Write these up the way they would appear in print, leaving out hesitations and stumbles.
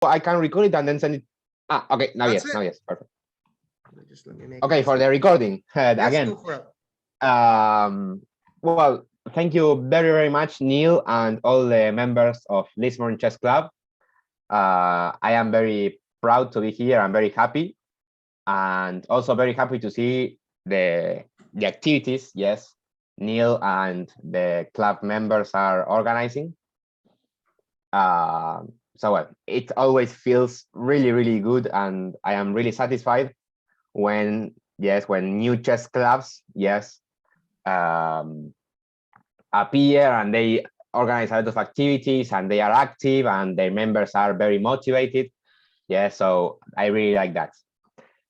I can record it and then send it. Ah, okay. Now That's yes. it. Now yes. Perfect. Just let me make Okay, for the recording Yes, again. go for it. Well, thank you very, very much, Neil, and all the members of Lisburn Chess Club. I am very proud to be here. I'm very happy, and also very happy to see the activities. Yes, Neil and the club members are organizing. So well, it always feels really, really good, and I am really satisfied when new chess clubs appear and they organize a lot of activities and they are active and their members are very motivated. Yeah, so I really like that.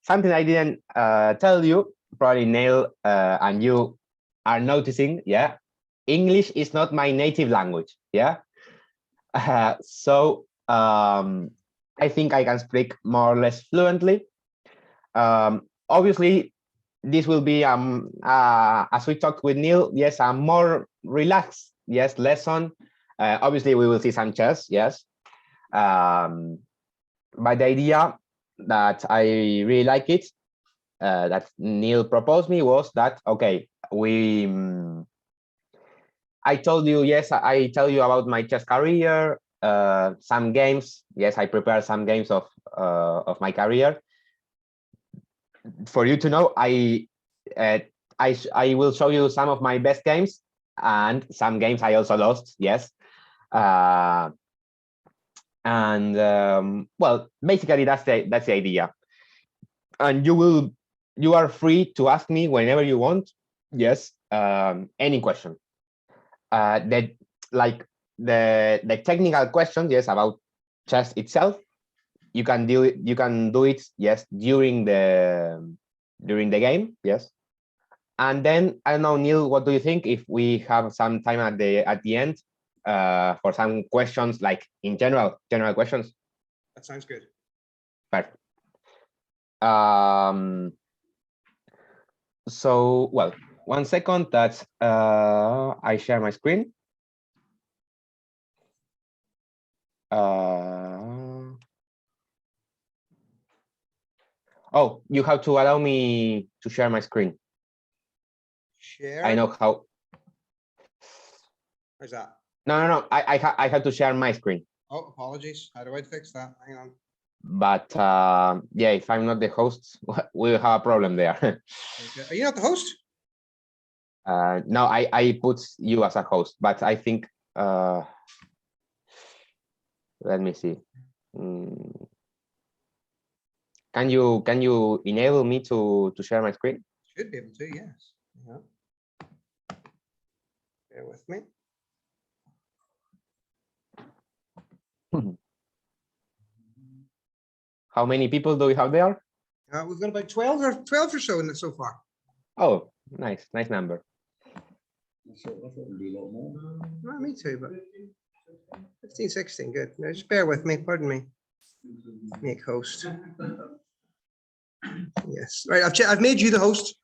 Something I didn't tell you, probably Neil and you are noticing, yeah, English is not my native language, yeah. So I think I can speak more or less fluently. Obviously, this will be as we talked with Neil, yes, a more relaxed lesson. Obviously we will see some chess, yes, but the idea that I really like it that Neil proposed me was that okay, I told you, yes, I tell you about my chess career, some games, yes, I prepare some games of my career for you to know. I will show you some of my best games and some games I also lost, yes. Well, basically that's the idea. And you are free to ask me whenever you want, yes, any question. Like the technical questions, yes, about chess itself, you can do it, yes, during the game, yes. And then I don't know, Neil, what do you think if we have some time at the end for some questions, like in general questions? That sounds good. Perfect. So, well, 1 second that I share my screen. Oh, you have to allow me to share my screen. Share. I know how. Where's that? No. I have to share my screen. Oh, apologies. How do I fix that? Hang on. But yeah, if I'm not the host, we'll have a problem there. Okay. Are you not the host? No, I put you as a host, but I think let me see. Can you enable me to share my screen? Should be able to, yes. Yeah. Bear with me. How many people do we have there? We've got about 12 or so in it so far. Oh, nice number. Well, me too, but 15, 16, good. Now, just bear with me, pardon me. Make host. Yes, right, I've made you the host.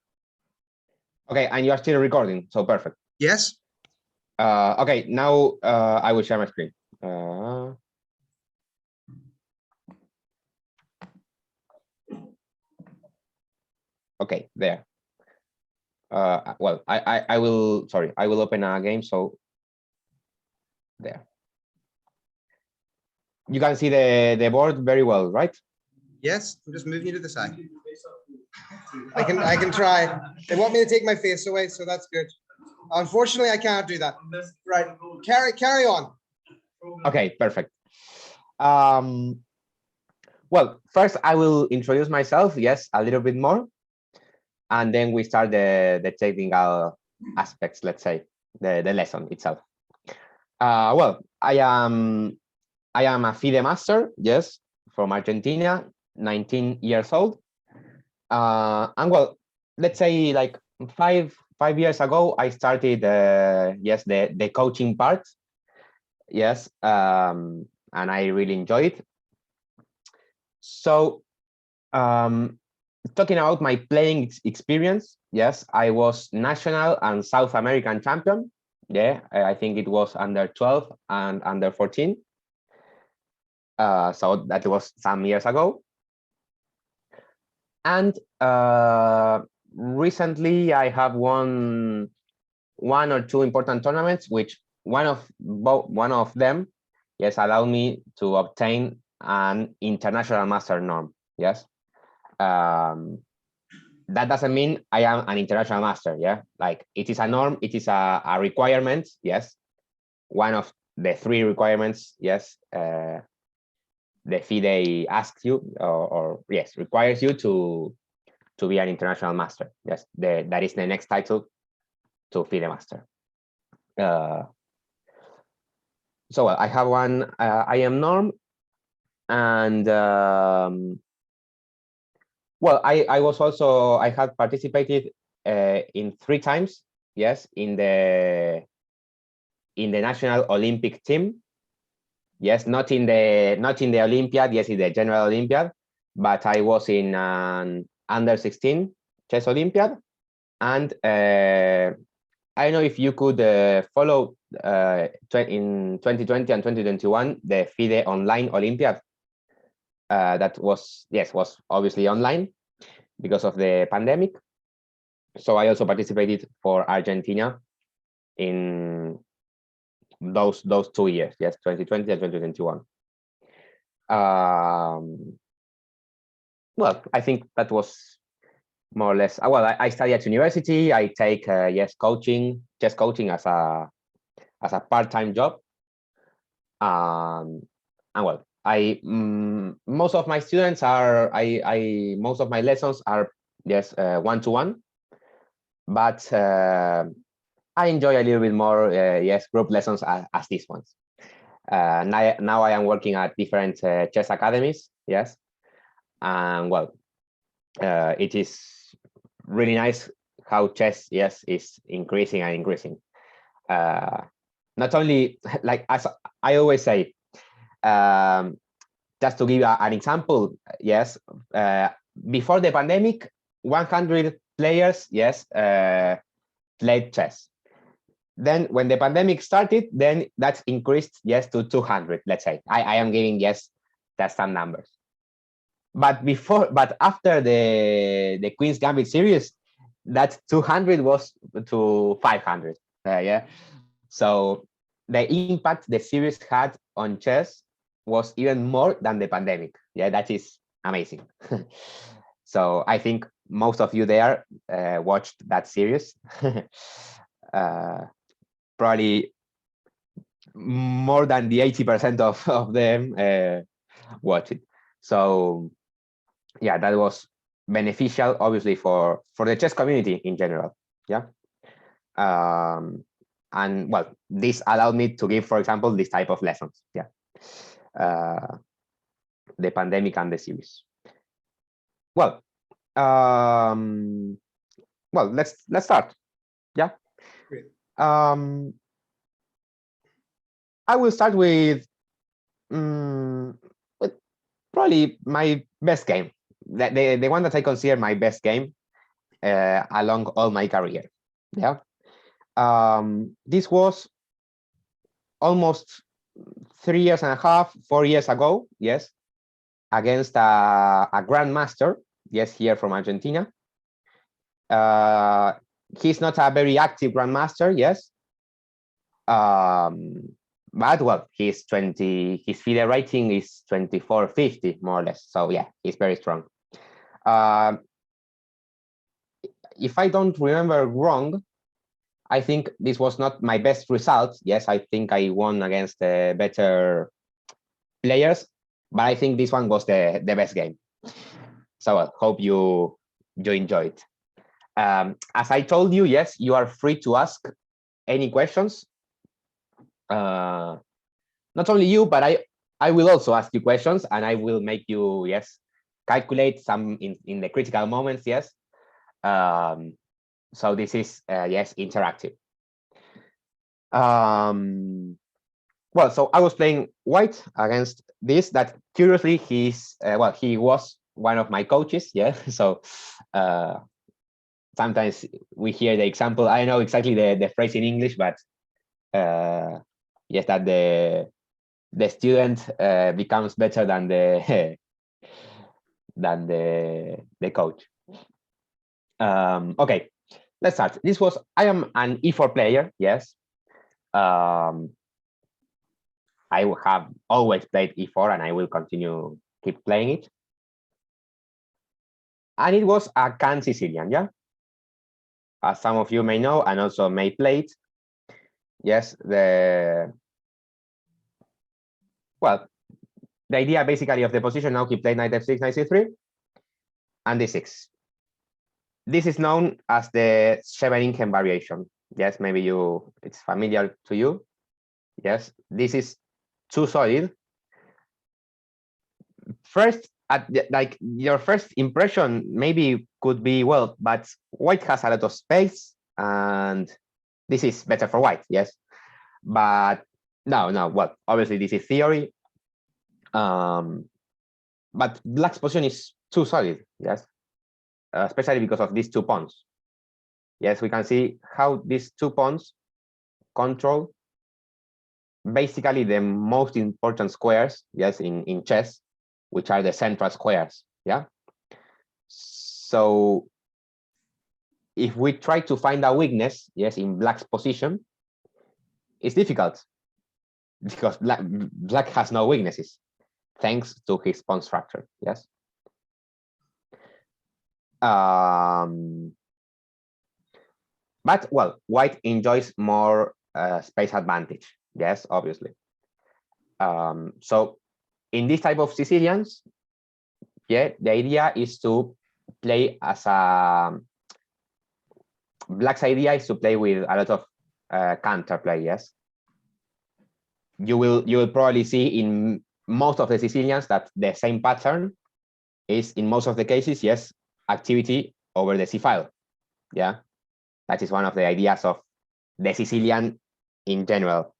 Okay, and you are still recording, so perfect. Yes. Okay, now I will share my screen. Okay, there. Well, I will, sorry, I will open a game, so there. You can see the board very well, right? Yes, I'm just moving you to the side. I can try. They want me to take my face away, so that's good. Unfortunately, I can't do that. Right, carry on. Okay, perfect. Well, first I will introduce myself, yes, a little bit more, and then we start the technical aspects, let's say, the lesson itself. Well, I am a FIDE Master, yes, from Argentina, 19 years old. And well, let's say like five years ago, I started, yes, the coaching part, yes, and I really enjoy it. So, talking about my playing experience, yes, I was national and South American champion. Yeah, I think it was under 12 and under 14. So that was some years ago. And recently I have won one or two important tournaments, which one of them, yes, allowed me to obtain an international master norm. Yes. That doesn't mean I am an international master. Yeah, like it is a norm, it is a requirement. Yes, one of the three requirements. Yes, the FIDE asks you, or yes, requires you to be an international master. Yes, that is the next title to FIDE Master. So I have one IM norm, and well, I had participated in 3 times. Yes, in the national Olympic team. Yes, not in the Olympiad. Yes, in the general Olympiad, but I was in an under-16 chess Olympiad, and I don't know if you could follow in 2020 and 2021 the FIDE Online Olympiad. That was obviously online because of the pandemic. So I also participated for Argentina in those 2 years, yes, 2020 and 2021. Well, I think that was more or less. Well, I study at university. I take chess coaching as a part-time job. And well, most of my students are most of my lessons are one-to-one, but I enjoy a little bit more group lessons as these ones. Now I am working at different chess academies. Yes, and well, it is really nice how chess is increasing and increasing. Not only, like, as I always say, just to give an example, yes, before the pandemic, 100 players, yes, played chess. Then when the pandemic started, then that's increased, yes, to 200, let's say. I am giving, yes, that's some numbers. But after the Queen's Gambit series, that 200 was to 500. Yeah. So the impact the series had on chess was even more than the pandemic. Yeah, that is amazing. So I think most of you there watched that series. Probably more than the 80% of them watch it. So yeah, that was beneficial, obviously, for the chess community in general. Yeah. And well, this allowed me to give, for example, this type of lessons. Yeah. The pandemic and the series. Well, let's start. Yeah. Great. I will start with probably my best game, the one that I consider my best game along all my career. Yeah. This was almost 3 years and a half, 4 years ago. Yes, against a grandmaster. Yes, here from Argentina. He's not a very active grandmaster. Yes. But well, his FIDE rating is 2450, more or less. So yeah, he's very strong. If I don't remember wrong, I think this was not my best result. Yes, I think I won against better players, but I think this one was the best game. So I hope you enjoy it. As I told you, yes, you are free to ask any questions. Not only you, but I will also ask you questions, and I will make you, yes, calculate some in the critical moments. Yes. So this is yes, interactive. Well, so I was playing white against this. That curiously, he was one of my coaches. Yeah. So sometimes we hear the example. I know exactly the phrase in English, but yes, that the student becomes better than the than the coach. Okay, let's start. I am an E4 player, yes. I have always played E4 and I will keep playing it. And it was a can Sicilian, yeah? As some of you may know and also may play it. Yes, the idea basically of the position, now he played knight f6, knight c3, and d6. This is known as the Scheveningen variation. Yes, maybe it's familiar to you. Yes, this is too solid. First, like your first impression maybe could be, well, but white has a lot of space and this is better for white, yes. But no, well, obviously this is theory. But black's position is too solid, yes, especially because of these 2 pawns. Yes, we can see how these 2 pawns control basically the most important squares, yes, in chess, which are the central squares, yeah. So if we try to find a weakness, yes, in black's position, it's difficult because black has no weaknesses thanks to his pawn structure, yes. But well, white enjoys more space advantage, yes, obviously. So in this type of Sicilians, yeah, the idea is to play as a black's idea is to play with a lot of counterplay, yes. You will probably see in most of the Sicilians that the same pattern is in most of the cases, yes, activity over the C file. Yeah, that is one of the ideas of the Sicilian in general.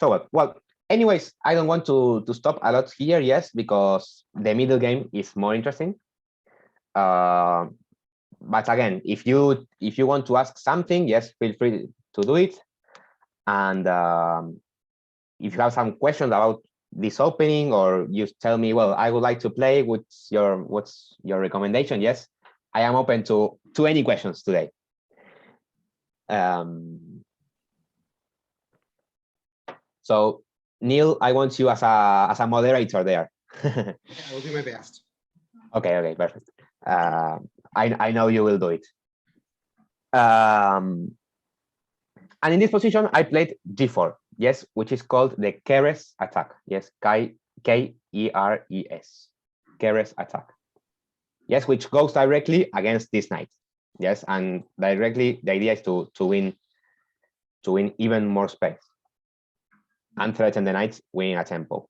So well, anyways, I don't want to stop a lot here, yes, because the middle game is more interesting. But again, if you want to ask something, yes, feel free to do it. And if you have some questions about this opening, or you tell me, well, I would like to play, what's your recommendation? Yes, I am open to any questions today. So Neil, I want you as a moderator there. Yeah, I'll do my best. Okay, perfect. I know you will do it. And in this position, I played g4, yes, which is called the Keres attack. Yes, K-E-R-E-S, Keres attack. Yes, which goes directly against this knight. Yes, and directly the idea is to win even more space and threaten the knight winning a tempo.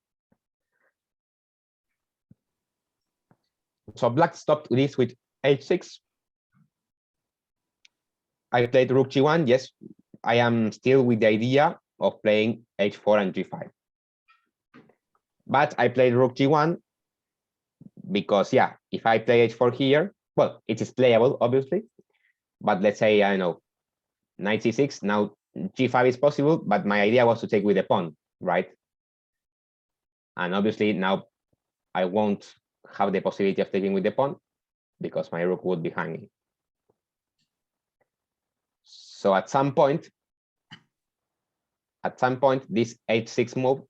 So black stopped this with h6. I played rook g1. Yes, I am still with the idea of playing h4 and g5. But I played rook g1 because, yeah, if I play h4 here, well, it is playable, obviously. But let's say, I know, knight c6, now g5 is possible, but my idea was to take with the pawn, right? And obviously now I won't have the possibility of taking with the pawn because my rook would be hanging. So at some point, this h6 move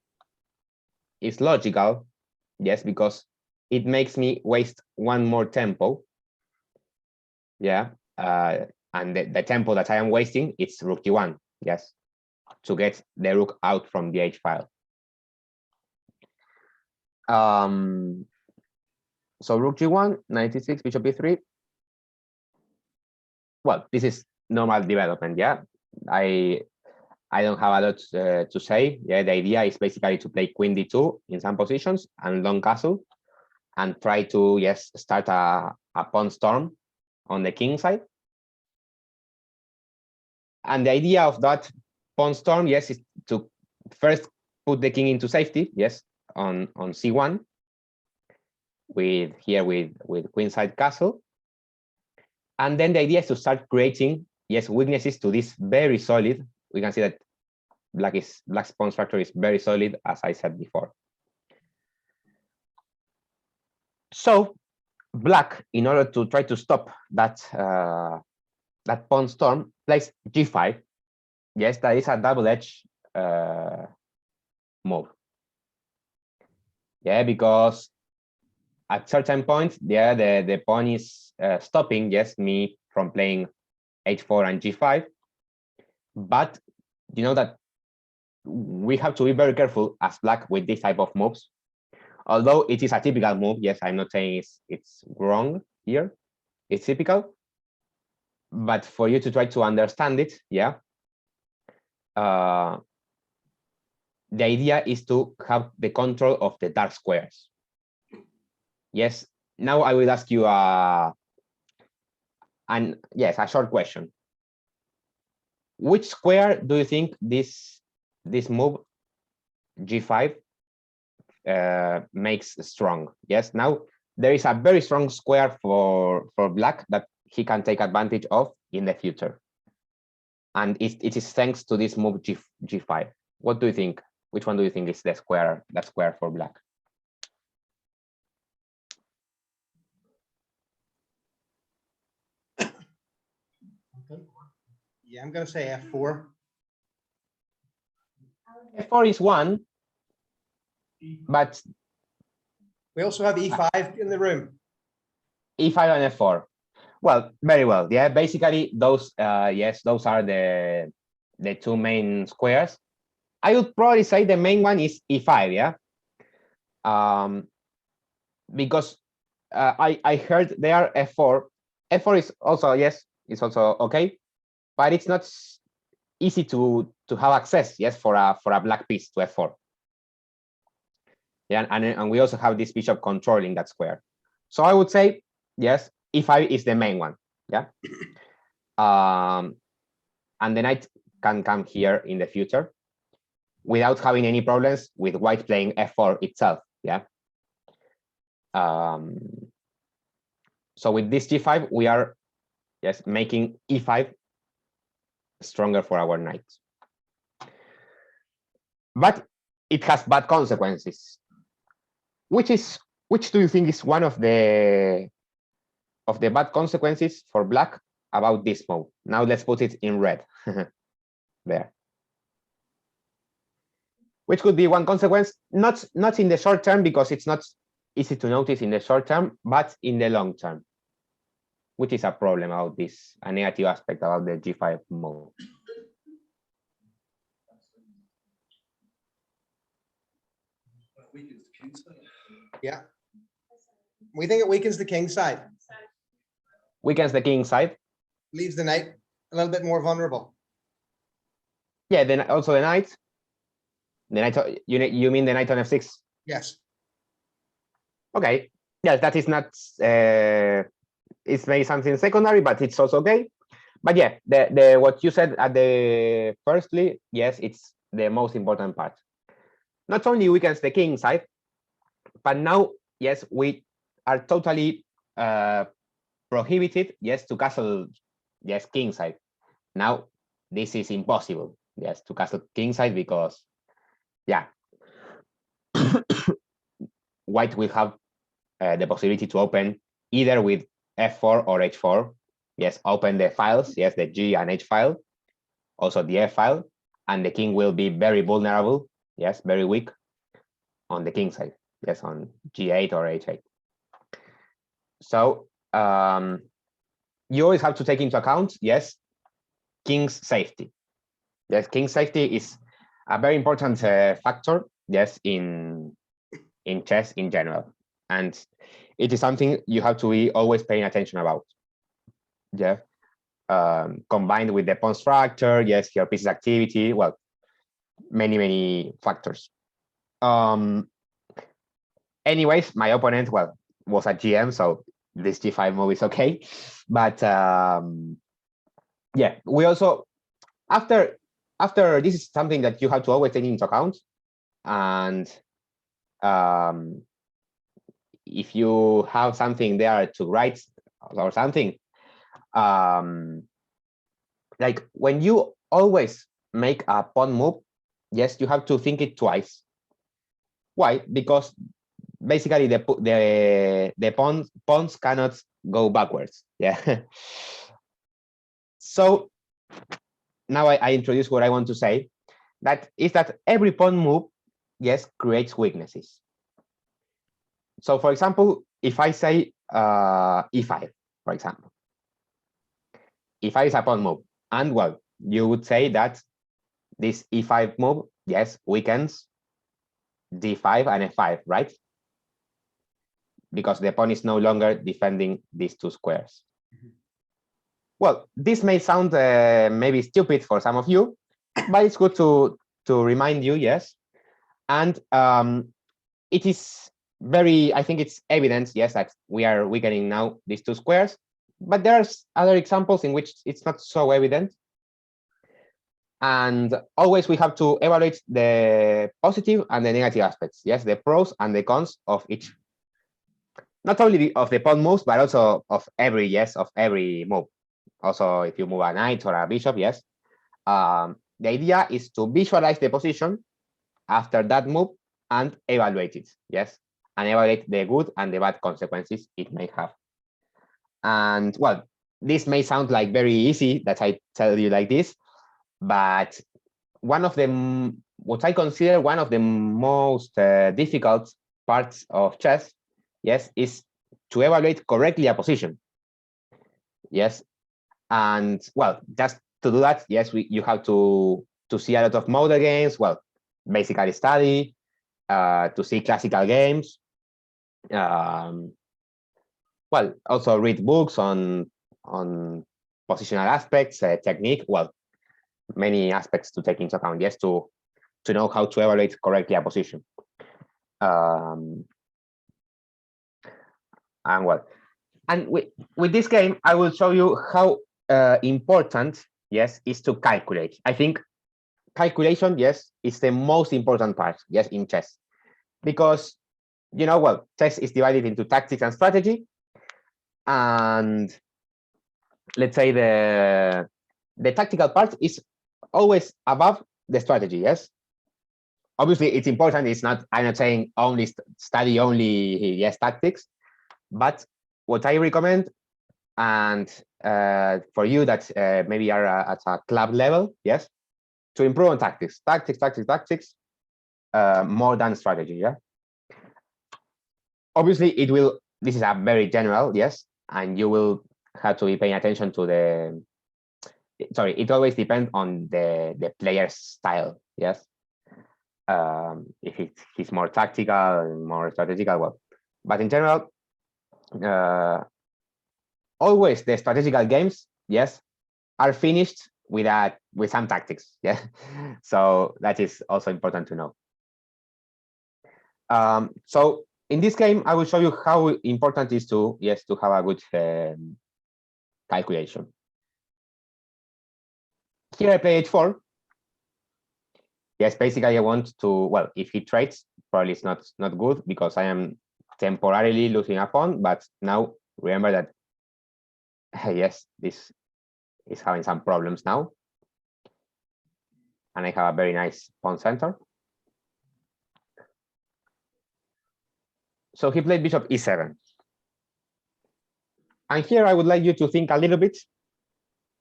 is logical, yes, because it makes me waste one more tempo. Yeah, and the tempo that I am wasting, it's rook g1, yes, to get the rook out from the h file. So rook g1, knight e6, bishop e3. Well, this is normal development, yeah. I don't have a lot to say. Yeah, the idea is basically to play queen d2 in some positions and long castle, and try to, yes, start a pawn storm on the king side. And the idea of that pawn storm, yes, is to first put the king into safety, yes, on c1 with queenside castle. And then the idea is to start creating yes, weaknesses to this very solid. We can see that black's pawn structure is very solid, as I said before. So black, in order to try to stop that that pawn storm, plays g5. Yes, that is a double-edged move. Yeah, because at certain point, yeah, the pawn is stopping, yes, me from playing h4 and g5. But you know that we have to be very careful as black with this type of moves. Although it is a typical move, yes, I'm not saying it's wrong here. It's typical. But for you to try to understand it, yeah, the idea is to have the control of the dark squares. Yes, now I will ask you a short question. Which square do you think this move g5 makes strong? Yes, now there is a very strong square for black that he can take advantage of in the future, and it is thanks to this move g5. What do you think? Which one do you think is the square for black? Yeah, I'm gonna say f4. f4 is one, but We also have e5 in the room. e5 and f4. Well, very well. Yeah, basically those yes, those are the two main squares. I would probably say the main one is e5, yeah. Because I heard there f4. F4 is also, yes, it's also okay, but it's not easy to have access, yes, for a black piece to f4. Yeah, and we also have this bishop controlling that square. So I would say, yes, e5 is the main one. Yeah. And the knight can come here in the future without having any problems with white playing f4 itself. Yeah. So with this g5, we are, yes, making e5 stronger for our knight. But it has bad consequences. Which do you think is one of the bad consequences for black about this move? Now let's put it in red. There. Which could be one consequence, not in the short term, because it's not easy to notice in the short term, but in the long term. Which is a problem about this, a negative aspect about the g5 move. Yeah. We think it weakens the king side. Weakens the king side. Leaves the knight a little bit more vulnerable. Yeah, then also the knight. The knight, you mean the knight on f6? Yes. Okay. Yes, that is not it's maybe something secondary, but it's also okay. But yeah, the what you said at the firstly, yes, it's the most important part. Not only weakens the king side, but now, yes, we are totally prohibited, yes, to castle, yes, king side. Now this is impossible, yes, to castle king side, because yeah, white will have the possibility to open either with f4 or h4. Yes, open the files, yes, the G and H file, also the F file, and the king will be very vulnerable, yes, very weak on the king side, yes, on G8 or H8. So you always have to take into account, yes, king's safety. Yes, king's safety is a very important factor, yes, in chess in general, and it is something you have to be always paying attention about. Yeah, combined with the pawn structure, yes, your piece's activity, well, many factors. Anyways, my opponent, well, was a GM, so this g5 move is okay. But yeah, we also, after this is something that you have to always take into account. And if you have something there to write or something, like when you always make a pawn move, yes, you have to think it twice. Why? Because basically the pawns cannot go backwards. Yeah. So now I introduce what I want to say. That is that every pawn move, yes, creates weaknesses. So for example, if I say e5, for example, e5 is a pawn move, and well, you would say that this e5 move, yes, weakens d5 and f5, right? Because the pawn is no longer defending these two squares. Well, this may sound maybe stupid for some of you, but it's good to remind you, yes. And it is very, I think it's evident, yes, that we are weakening now these two squares, but there are other examples in which it's not so evident. And always we have to evaluate the positive and the negative aspects, yes, the pros and the cons of each. Not only of the pawn moves, but also of every, yes, of every move. Also, if you move a knight or a bishop, yes. The idea is to visualize the position after that move and evaluate it, yes, and evaluate the good and the bad consequences it may have. And well, this may sound like very easy that I tell you like this, but one of the, what I consider one of the most difficult parts of chess, yes, is to evaluate correctly a position. Yes, and well, just to do that, yes, you have to see a lot of model games. Well, basically study, to see classical games. Well, also read books on positional aspects, technique. Well, many aspects to take into account, yes, to know how to evaluate correctly a position. And well, and with this game, I will show you how important, yes, is to calculate. I think calculation, yes, is the most important part, yes, in chess, because well, chess is divided into tactics and strategy, and let's say the tactical part is always above the strategy, yes. Obviously, it's important. It's not. I'm not saying only study only, yes, tactics, but what I recommend, and for you that maybe are at a club level, yes, to improve on tactics, more than strategy, yeah. Obviously, it will. This is a very general, yes, and you will have to be paying attention to the. Sorry, it always depends on the player's style, yes. If he's more tactical, more strategical, well, but in general, always the strategical games, yes, are finished with some tactics, yeah. So that is also important to know. So in this game, I will show you how important it is to, yes, to have a good calculation. Here I play h4. Yes, basically I want to, well, if he trades, probably it's not good because I am temporarily losing a pawn, but now remember that, yes, this is having some problems now. And I have a very nice pawn center. So he played bishop e7. And here I would like you to think a little bit.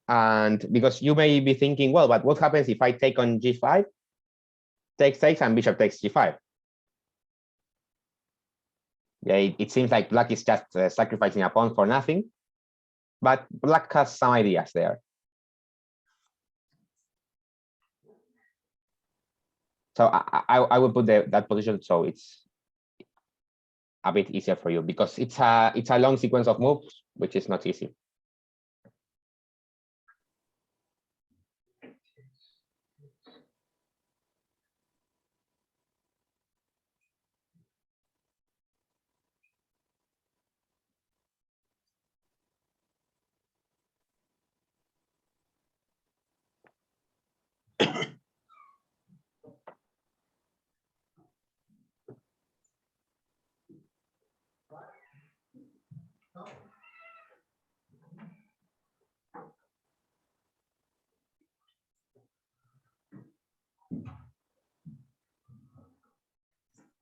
And because you may be thinking, well, but what happens if I take on g5, takes, and bishop takes g5? Yeah, it seems like black is just sacrificing a pawn for nothing. But black has some ideas there. So I will put that position so it's a bit easier for you because it's a long sequence of moves, which is not easy.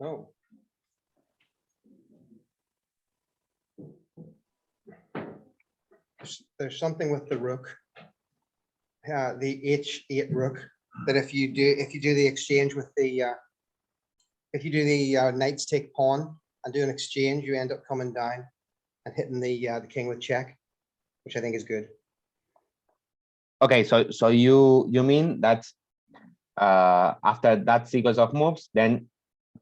Oh. There's something with the rook, the h8 rook, that if you do the exchange with the knights take pawn and do an exchange, you end up coming down and hitting the king with check, which I think is good. Okay, so you mean that after that sequence of moves, then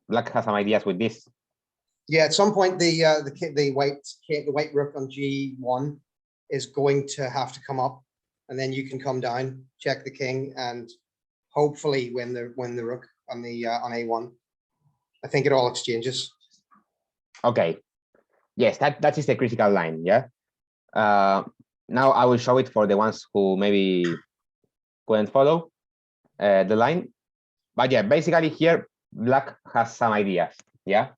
black has some ideas with this. Yeah, at some point the white rook on g1 is going to have to come up, and then you can come down, check the king, and hopefully win the rook on the on a1. I think it all exchanges. Okay, yes, that is the critical line. Yeah. Now I will show it for the ones who maybe couldn't follow the line. But yeah, basically here black has some ideas. Yeah,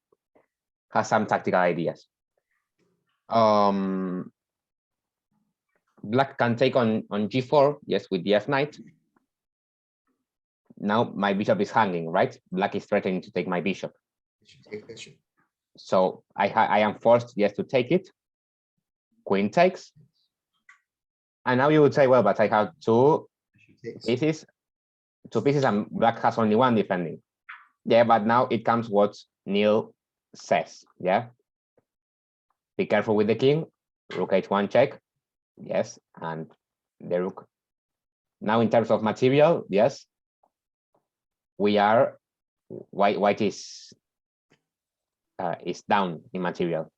has some tactical ideas. Black can take on g4, yes, with the f knight. Now my bishop is hanging, right? Black is threatening to take my bishop. So I am forced, yes, to take it. Queen takes. And now you would say, well, but I have two pieces, and black has only one defending. Yeah, but now it comes what Neil says. Yeah. Be careful with the king. Rook h1 check. Yes, and the rook. Now in terms of material, yes, we are white is down in material.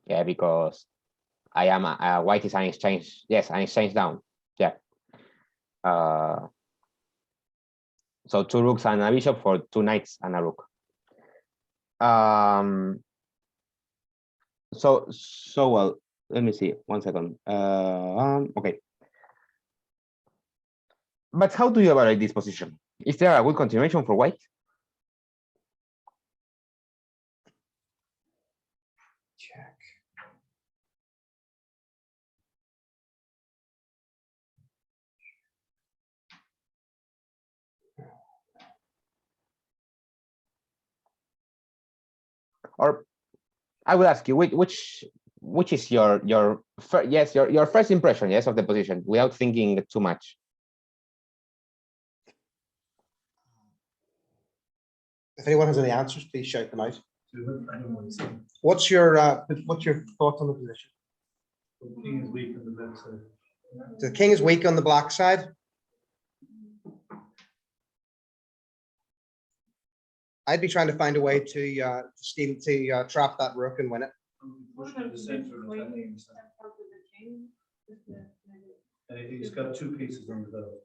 Yeah, because I am white is an exchange. Yes, an exchange down. Yeah. So two rooks and a bishop for two knights and a rook. So well, let me see 1 second. Okay. But how do you evaluate this position? Is there a good continuation for white? Check. Or I will ask you which is your first impression, yes, of the position without thinking too much. If anyone has any answers, please shout them out. What's your thoughts on the position? The king is weak on the black side. The king is weak on the black side. I'd be trying to find a way to trap that rook and win it. Pushing to the center and attacking the center. And he's got two pieces on the belt.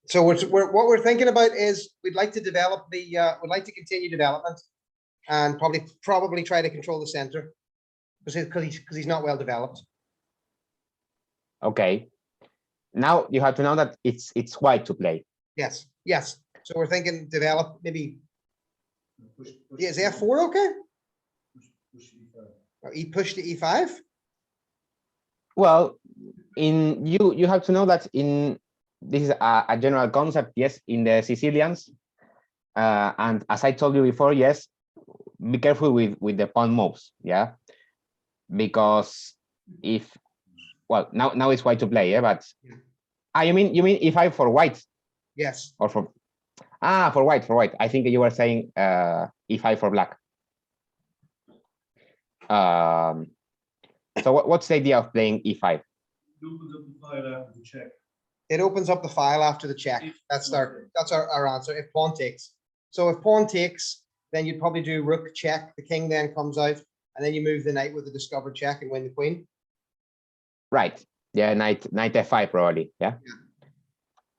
So what we're thinking about is we'd like to develop we'd like to continue development and probably try to control the center because he's not well developed. Okay. Now you have to know that it's white to play. Yes. So we're thinking develop maybe. Is f4 okay? Push E5. Or push to e5? Well, you have to know that this is a general concept, yes, in the Sicilians. And as I told you before, yes, be careful with the pawn moves, yeah, because if now it's white to play, yeah, but you mean e5 for white? Yes. Or for white. I think you were saying e5 for black. So what's the idea of playing e5? It opens up the file after the check. That's our answer. If pawn takes. So if pawn takes, then you'd probably do rook check. The king then comes out, and then you move the knight with the discovered check and win the queen. Right. Yeah, knight f5 probably. Yeah.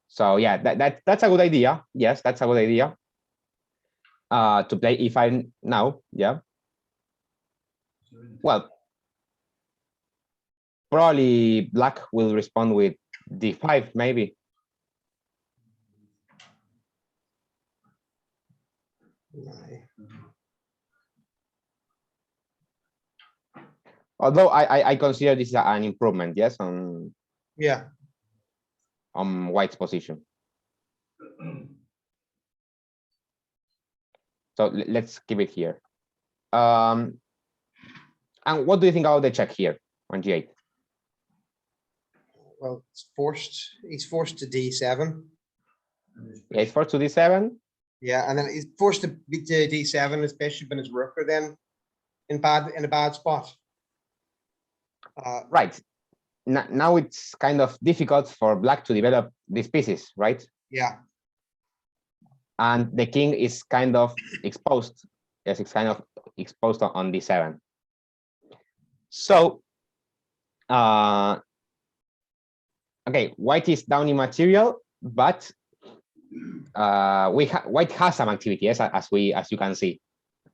So yeah, that's a good idea. Yes, that's a good idea. To play e5 now. Yeah. Well, probably black will respond with d5 maybe. Although I consider this an improvement, yes. Yeah. on white's position. So let's keep it here. And what do you think about the check here on g8? Well, it's forced. He's forced to d7. Yeah, it's forced to d7. Yeah, and then he's forced to be to d7. His bishop and his rook are then in a bad spot. Right. Now it's kind of difficult for black to develop these pieces, right? Yeah. And the king is kind of exposed. Yes, it's kind of exposed on d7. So, okay, white is down in material, but white has some activity, yes, as you can see.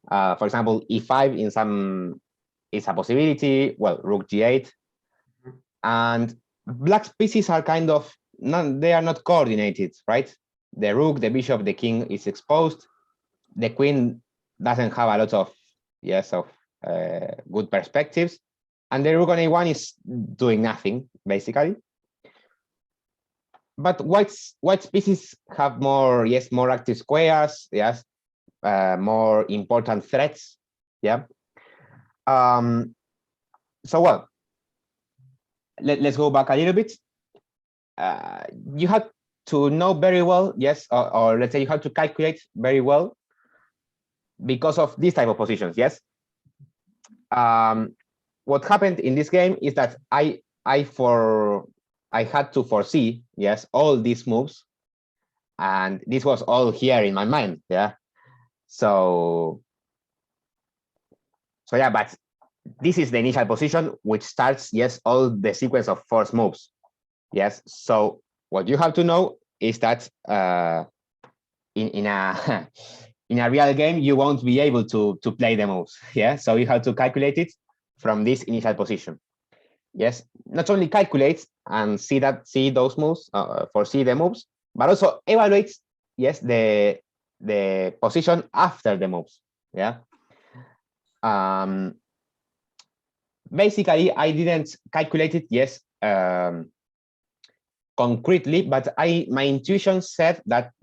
For example, e5 in some is a possibility. Well, rook g8, and black's pieces are kind of they are not coordinated, right? The rook, the bishop, the king is exposed. The queen doesn't have a lot of good perspectives, and the rook on a1 is doing nothing basically. But white's pieces have more active squares, yes, more important threats, yeah. So well, let's go back a little bit. You have to know very well, yes, or let's say you have to calculate very well because of this type of positions, yes. What happened in this game is that I had to foresee, yes, all these moves, and this was all here in my mind, yeah. So yeah, but this is the initial position which starts, yes, all the sequence of forced moves, yes. So what you have to know is that in a in a real game you won't be able to play the moves, yeah. So you have to calculate it from this initial position, yes. Not only calculate and see those moves, foresee the moves, but also evaluate, yes, the position after the moves, yeah. Basically, I didn't calculate it, yes, concretely, but my intuition said that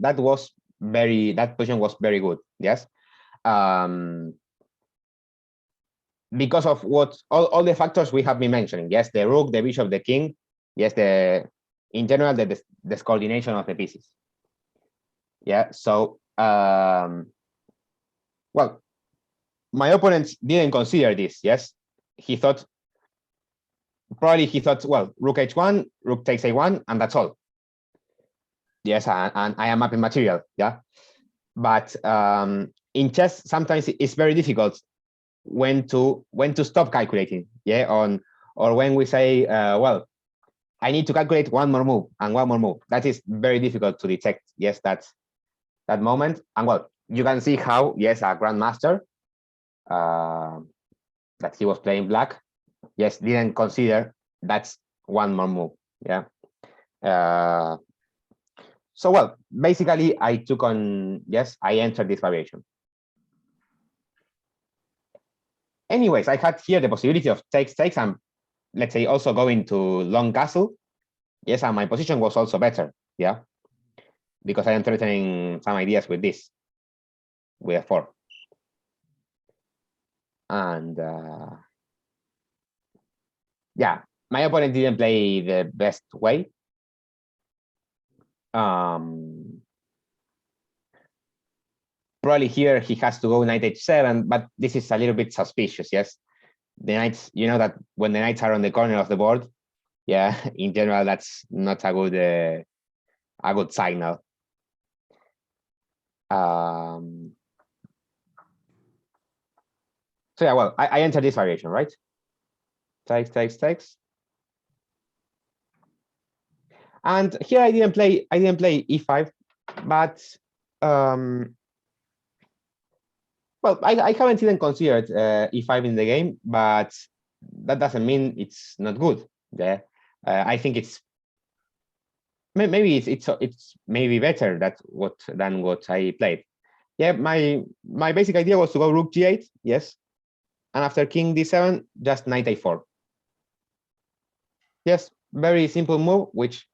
position was very good, yes, because of what all the factors we have been mentioning, yes, the rook, the bishop, the king, yes, in general the coordination of the pieces, yeah. So well, my opponent didn't consider this, yes. He thought, well, rook h1, rook takes a1, and that's all. Yes, and I am mapping material, yeah. But in chess, sometimes it's very difficult when to stop calculating, yeah, or when we say, well, I need to calculate one more move and one more move. That is very difficult to detect, yes, that moment. And well, you can see how, yes, a grandmaster that he was playing black, yes, didn't consider that's one more move, yeah. So well, basically I took on, yes, I entered this variation. Anyways, I had here the possibility of takes, and let's say also going to long castle, yes, and my position was also better, yeah, because I am threatening some ideas with this, with a4. And yeah, my opponent didn't play the best way. Probably here he has to go knight h7, but this is a little bit suspicious, yes. The knights, you know that when the knights are on the corner of the board, yeah, in general, that's not a good signal. So yeah, well, I entered this variation, right? Takes. And here I didn't play e5, but well, I haven't even considered e5 in the game, but that doesn't mean it's not good. Yeah, I think it's maybe it's maybe better than what I played. Yeah, my basic idea was to go rook g8, yes, and after king d7, just knight a4. Yes, very simple move, which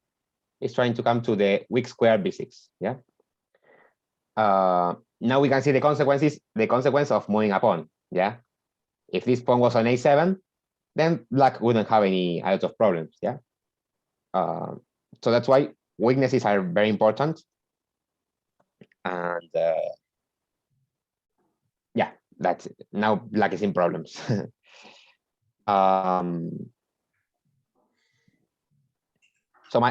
is trying to come to the weak square b6. Yeah. Now we can see the consequence of moving a pawn. Yeah. If this pawn was on a7, then black wouldn't have a lot of problems. Yeah. So that's why weaknesses are very important. And yeah, that's it. Now black is in problems. So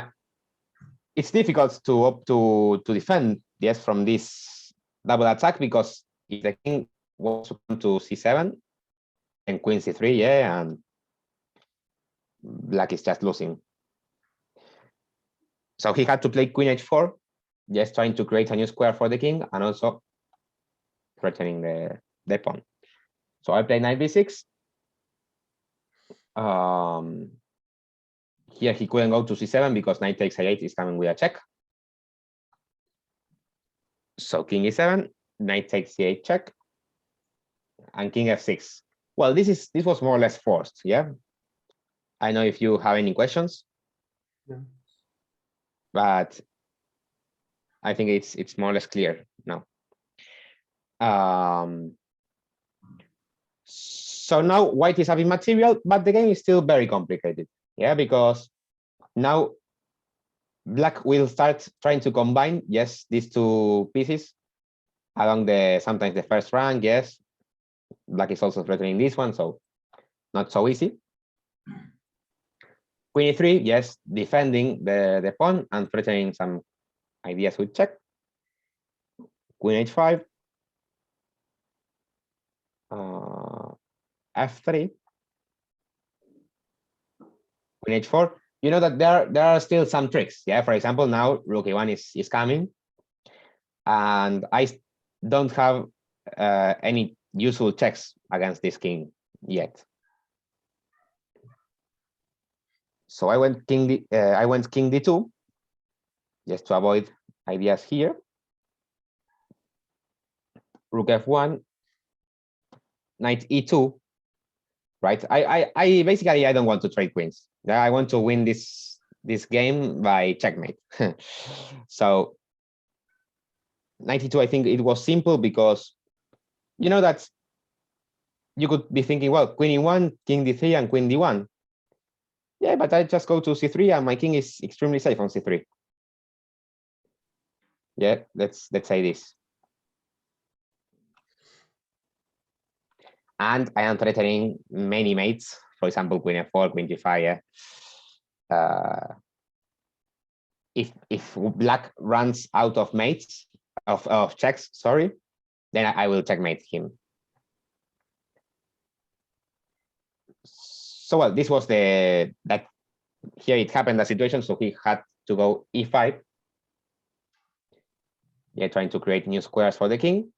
it's difficult to defend, yes, from this double attack, because if the king wants to come to c7 and queen c3, yeah, and black is just losing. So he had to play queen h4, just trying to create a new square for the king and also threatening the pawn. So I play knight b6. Here he couldn't go to c7 because knight takes a8 is coming with a check. So king e7, knight takes c8 check, and king f6. Well, this was more or less forced, yeah. I know if you have any questions, but I think it's more or less clear now. So now white is having material, but the game is still very complicated, yeah, because now black will start trying to combine, yes, these two pieces along sometimes the first rank, yes. Black is also threatening this one, so not so easy. Queen e3, yes, defending the pawn and threatening some ideas with check. Queen h5. F3. Queen h4. You know that there are still some tricks. Yeah, for example, now rook a1 is coming, and I don't have any useful checks against this king yet. So I went king d2 just to avoid ideas here. Rook f1, knight e2, right? I basically I don't want to trade queens. I want to win this game by checkmate. So knight e2, I think it was simple because you know that you could be thinking, well, queen e1, king d3, and queen d1. Yeah, but I just go to c3 and my king is extremely safe on c3. Yeah, let's say this. And I am threatening many mates, for example, queen f4, queen d5. Yeah. If black runs out of mates, of checks, sorry, then I will checkmate him. So well, this was that here it happened the situation, so he had to go e5. Yeah, trying to create new squares for the king.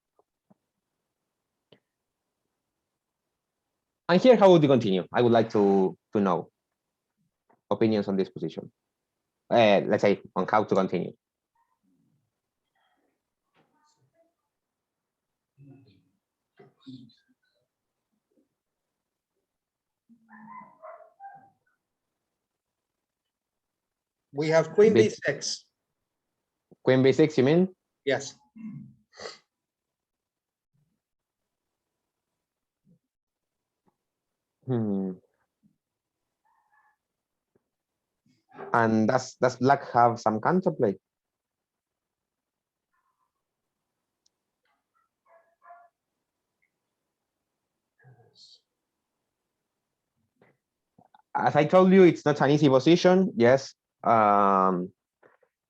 And here, how would you continue? I would like to know opinions on this position. Let's say on how to continue. We have queen b6. Queen b6, you mean? Yes. And does black have some counterplay? As I told you, it's not an easy position, yes,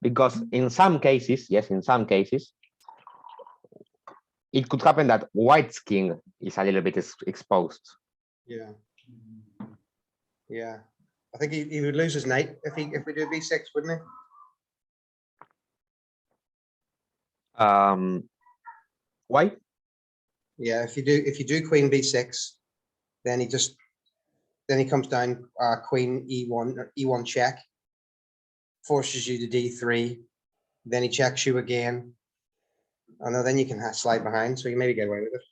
because in some cases, yes, in some cases, it could happen that white's king is a little bit exposed. Yeah. Yeah. I think he would lose his knight if we do b6, wouldn't he? Why? Yeah, if you do queen b6, then he comes down queen e1 or e1 check, forces you to d3, then he checks you again. Oh no, then you can slide behind, so you maybe get away with it.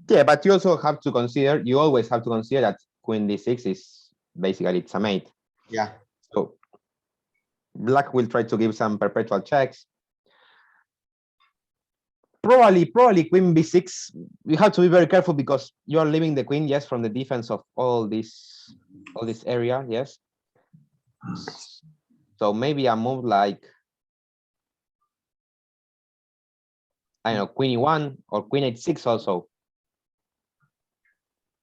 Yeah, but you also have to consider, you always have to consider that queen d6 is basically it's a mate. Yeah. So black will try to give some perpetual checks. Probably queen b6. You have to be very careful because you are leaving the queen, yes, from the defense of all this area, yes. So maybe a move like, I don't know, queen e1 or queen h6 also.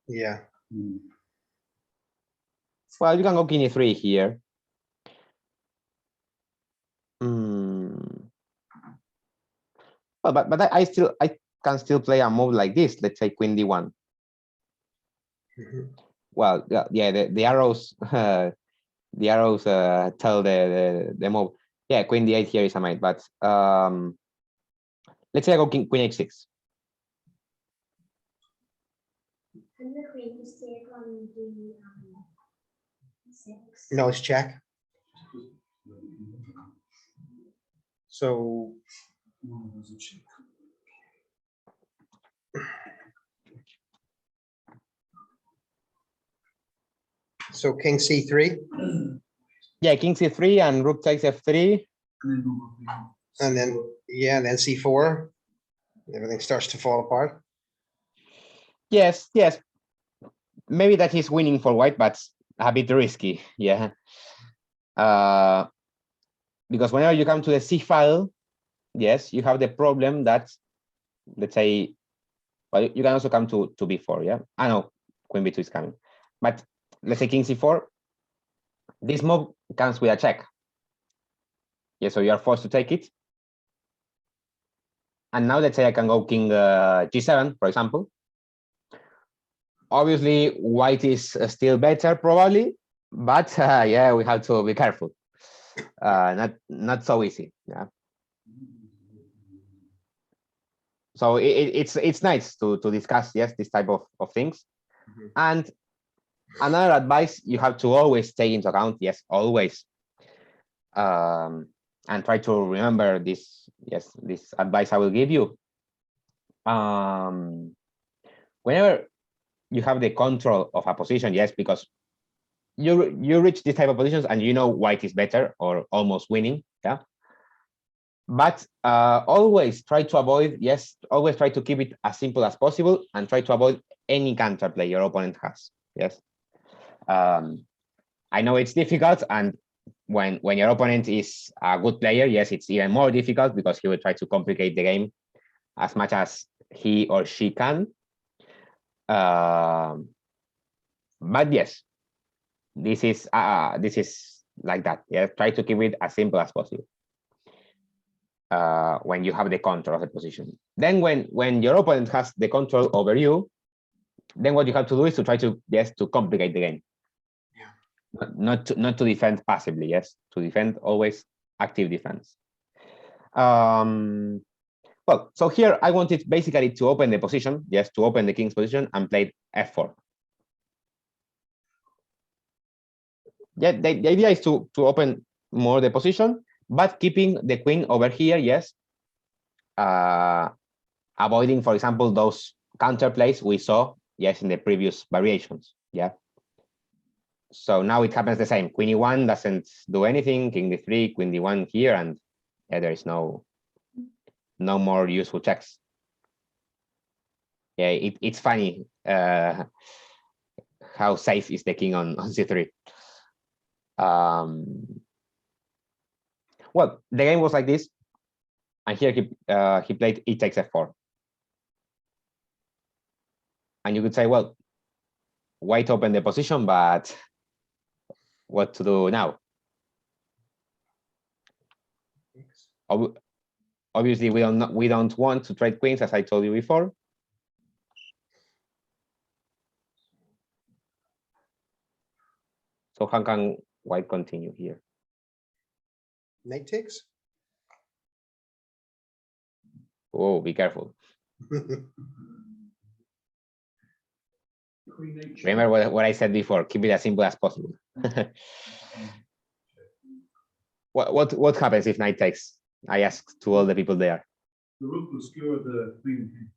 Yeah. Well, you can go king e3 here. Well, but I can still play a move like this. Let's say queen d1. Well, yeah, the arrows, the arrows tell the move. Yeah, queen d8 here is a mate, but let's say I go queen h6. And the queen is stay on the 6. No, it's check. So king c3. Yeah, king c3 and rook takes f3. And then, yeah, and then c4. Everything starts to fall apart. Yes. Maybe that is winning for white, but a bit risky. Yeah. Because whenever you come to the c file, yes, you have the problem that, let's say, well, you can also come to b4. Yeah. I know queen b2 is coming, but let's say king c4. This move comes with a check. Yeah, so you are forced to take it. And now let's say I can go king g7, for example. Obviously, white is still better, probably, but yeah, we have to be careful. Not so easy. Yeah. So it's nice to discuss, yes, this type of things. And another advice you have to always take into account, yes, always, and try to remember this, yes, this advice I will give you. Whenever you have the control of a position, yes, because you reach this type of positions and you know white is better or almost winning, yeah. But always try to avoid, yes, always try to keep it as simple as possible and try to avoid any counterplay your opponent has, yes. I know it's difficult, and when your opponent is a good player, yes, it's even more difficult because he will try to complicate the game as much as he or she can. But yes, this is like that. Yeah, try to keep it as simple as possible. When you have the control of the position, then when your opponent has the control over you, then what you have to do is to try to to complicate the game. Yeah. Not to defend passively. Yes, to defend always active defense. Well, so here I wanted basically to open the position, yes, to open the king's position and play f4. Yeah, the idea is to open more the position, but keeping the queen over here, yes. Avoiding, for example, those counterplays we saw, yes, in the previous variations, yeah. So now it happens the same. Queen e1 doesn't do anything, king d3, queen d1 here, and yeah, there is no more useful checks. Yeah, it's funny how safe is the king on c3. Well, the game was like this, and here he played e takes f4, and you could say, well, white opened the position, but what to do now? Obviously, we don't want to trade queens, as I told you before. So how can white continue here? Knight takes. Oh, be careful. Remember what I said before, keep it as simple as possible. What happens if knight takes? I asked to all the people there. The rook will skewer the queen.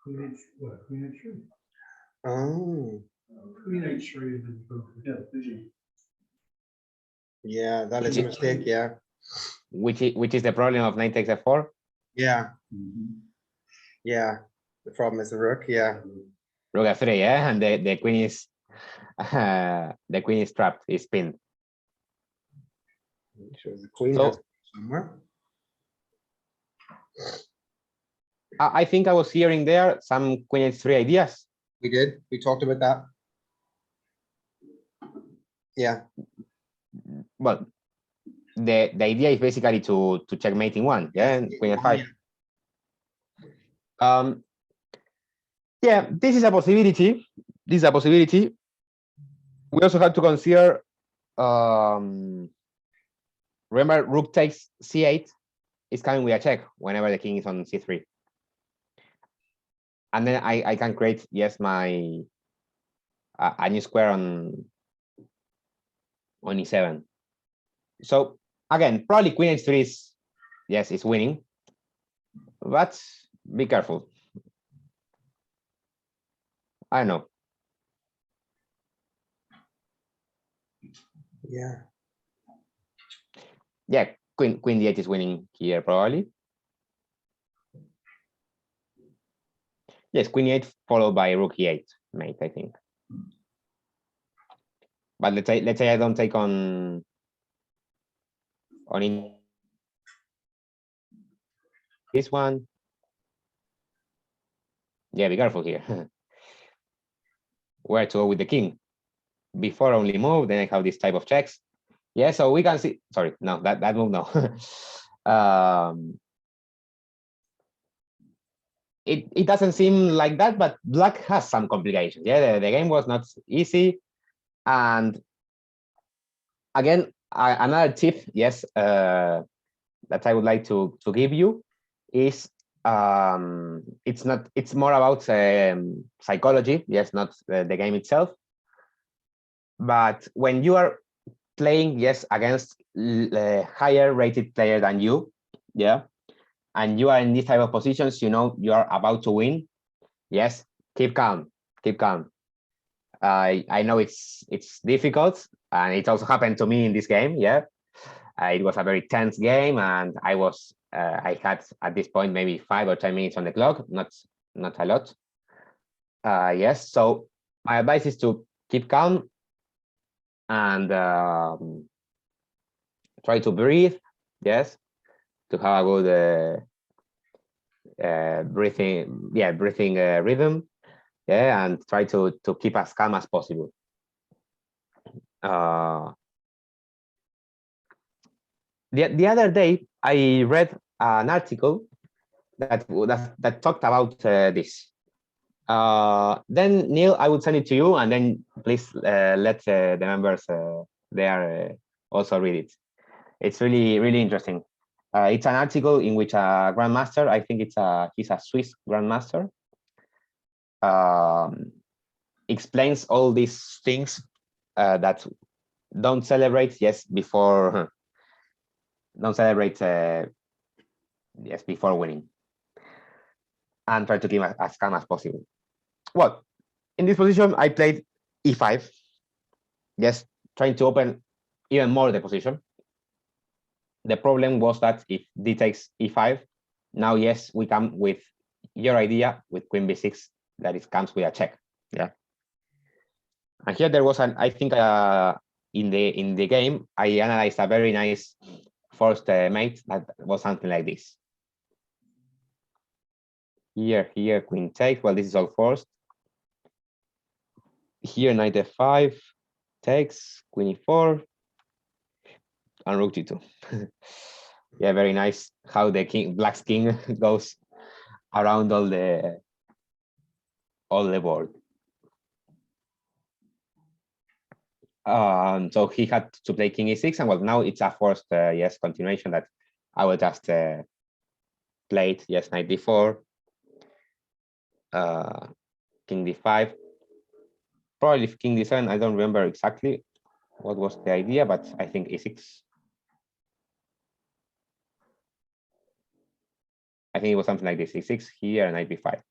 Queen h3. Oh. Queen h3 and then yeah, vision. Yeah, that is a mistake. Yeah. which is the problem of knight takes f4. Yeah. Yeah. The problem is the rook. Yeah. Rook f3, yeah, and the queen is the queen is trapped, is pinned. Sure, the queen So- has to be somewhere. I think I was hearing there some queen h3 ideas. We did. We talked about that. Yeah. Well, the idea is basically to checkmate in one, yeah, and queen f5. Yeah, this is a possibility. This is a possibility. We also have to consider. Remember, rook takes c8 is coming with a check whenever the king is on c3, and then I can create, yes, my a new square on e7. So again, probably queen h3 is, yes, is winning, but be careful. I don't know. Yeah. Yeah, queen d8 is winning here probably. Yes, queen e8 followed by rook e8 mate, I think. But let's say I don't take on this one. Yeah, be careful here. Where to go with the king? Before only move, then I have this type of checks. Yeah, so we can see. Sorry, no, that move no. It doesn't seem like that, but black has some complications. Yeah, the game was not easy, and again, another tip, yes, that I would like to give you is it's more about psychology, yes, not the game itself. But when you are playing, yes, against higher rated player than you, yeah, and you are in these type of positions, you know you are about to win, yes, keep calm, keep calm. I know it's difficult, and it also happened to me in this game. Yeah, it was a very tense game, and I had at this point maybe 5 or 10 minutes on the clock, not a lot. Yes, so my advice is to keep calm and try to breathe. Yes, to have a good breathing rhythm. Yeah, and try to keep as calm as possible. The other day I read an article that talked about this. Then Neil, I would send it to you, and then please let the members there also read it. It's really interesting. It's an article in which a grandmaster, I think he's a Swiss grandmaster, explains all these things that don't celebrate, yes, before don't celebrate, yes, before winning, and try to keep as calm as possible. Well, in this position, I played e5, yes, trying to open even more the position. The problem was that if d takes e5, now, yes, we come with your idea with queen b6, that it comes with a check. Yeah. And here there was I think in the game, I analyzed a very nice forced mate that was something like this. Here, queen takes. Well, this is all forced. Here, knight f5 takes, queen e4, and rook g2. Yeah, very nice how the black's king goes around all the board. So he had to play king e6, and well, now it's a forced yes continuation that I will just play it. Yes, knight d4, king d5, probably king d7. I don't remember exactly what was the idea, but I think e6. I think it was something like this: e6 here and knight b5.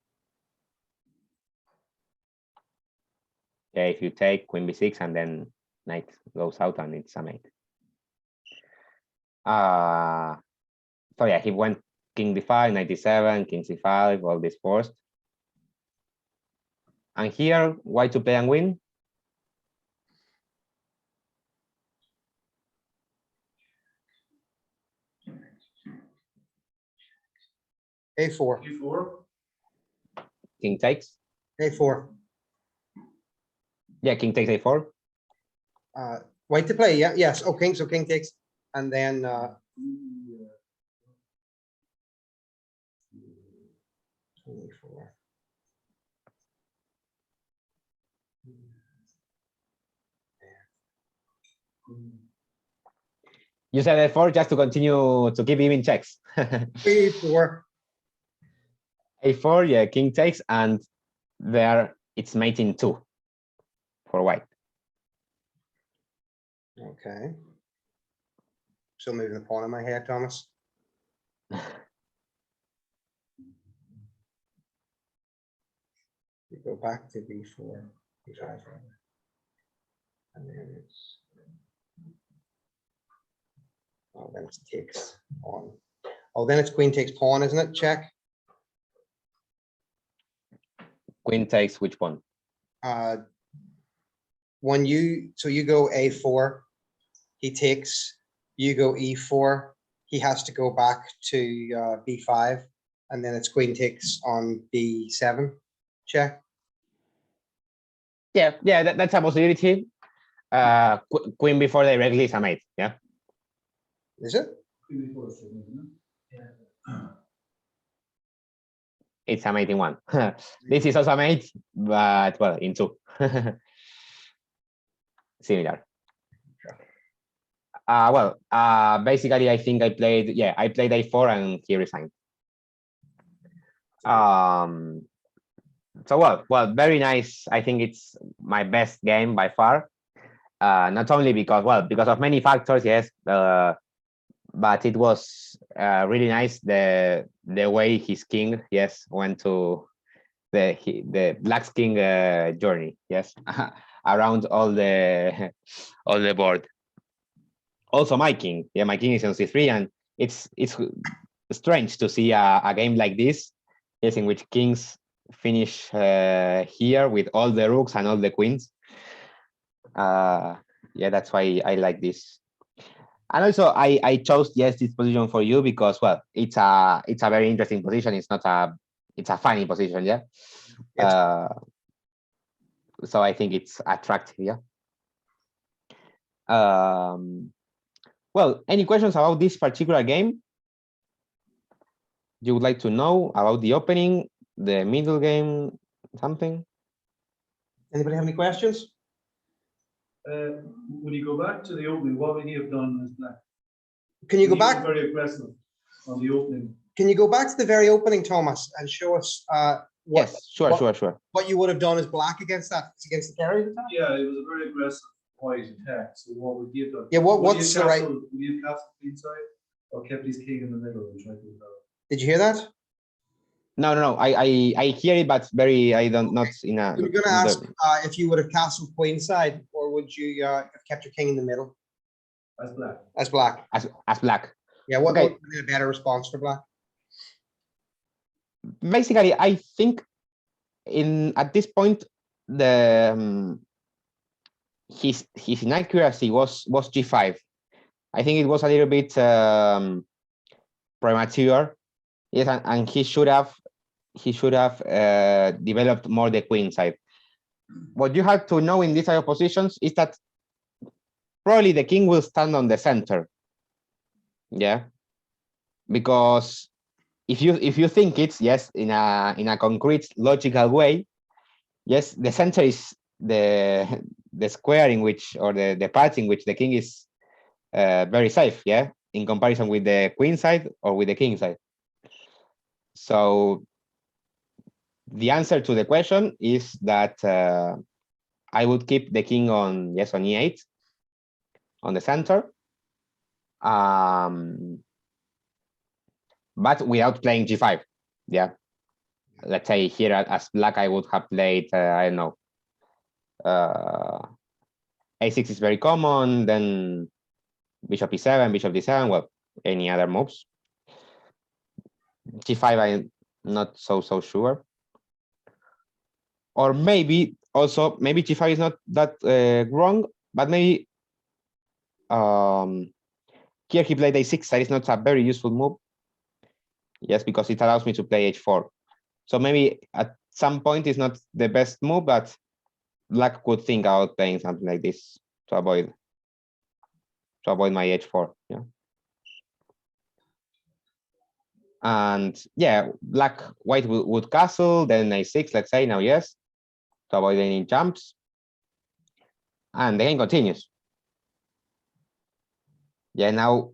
Yeah, if you take queen b6 and then knight goes out and it's a mate. So yeah, he went king d5, 97, king c5, all this forced. And here, white to play and win. A4. E4. King takes. A4. Yeah, king takes a4. White to play. Yeah. Yes. Oh, king. So king takes, and then A4. You said a4 just to continue to keep even checks. A4. a4, yeah, king takes, and there it's mating 2 for white. Okay. Still moving the pawn in my head, Thomas. You go back to B4, B5, and then it's then it takes pawn. Oh, then it's queen takes pawn, isn't it? Check. Queen takes which pawn? When you go A4, he takes. You go E4. He has to go back to B5, and then it's queen takes on B7. Check. Yeah, that's a possibility. Queen before directly is a mate. Yeah. Is it? Queen E4 is isn't it? Yeah. It's a mate in 1. This is also a mate, but well, in 2. Similar. Basically, I think I played a4 and he resigned. So well, very nice. I think it's my best game by far. Not only because of many factors, yes, but it was really nice the way his king, yes, went to the black king journey, yes, around all the board. Also my king, yeah, my king is on c3, and it's strange to see a game like this, yes, in which kings finish here with all the rooks and all the queens. Yeah, that's why I like this. And also I chose, yes, this position for you because, well, it's a very interesting position. It's a funny position, yeah. So I think it's attractive, yeah. Well, any questions about this particular game you would like to know about the opening, the middle game, something? Anybody have any questions? When you go back to the opening, what would you have done as black? Can you go He was back? very aggressive on the opening. Can you go back to the very opening, Thomas, and show us what, Yes, sure. what you would have done as black against that? Against the carry attack? Yeah, it was a very aggressive white attack. So what would you have done? Yeah, Would what's you the right? Would you have castled queen side or kept his king in the middle and tried to develop? Did you hear that? No. I hear it, but not in a. You're going to ask if you would have castled queen side, or would you have kept your king in the middle? As black. As black. As black. Yeah, what Okay. would be a better response for black? Basically, I think at this point the his inaccuracy was g5. I think it was a little bit premature. Yes, and he should have developed more the queen side. What you have to know in this type of positions is that probably the king will stand on the center. Yeah, because if you think it's, yes, in a concrete logical way, yes, the center is the square in which, or the part in which the king is very safe, yeah, in comparison with the queen side or with the king side. So the answer to the question is that I would keep the king on e8 on the center, but without playing g5. Yeah, let's say here as black I would have played I don't know, a6 is very common, then bishop e7, bishop d7, well, any other moves. g5, I'm not so sure. Or maybe also, maybe g5 is not that wrong, but maybe here he played a6. That is not a very useful move. Yes, because it allows me to play h4. So maybe at some point it's not the best move, but Black could think about playing something like this to avoid my h4. Yeah. And yeah, white would castle, then a6, let's say now, yes, to avoid any jumps. And the game continues. Yeah, now,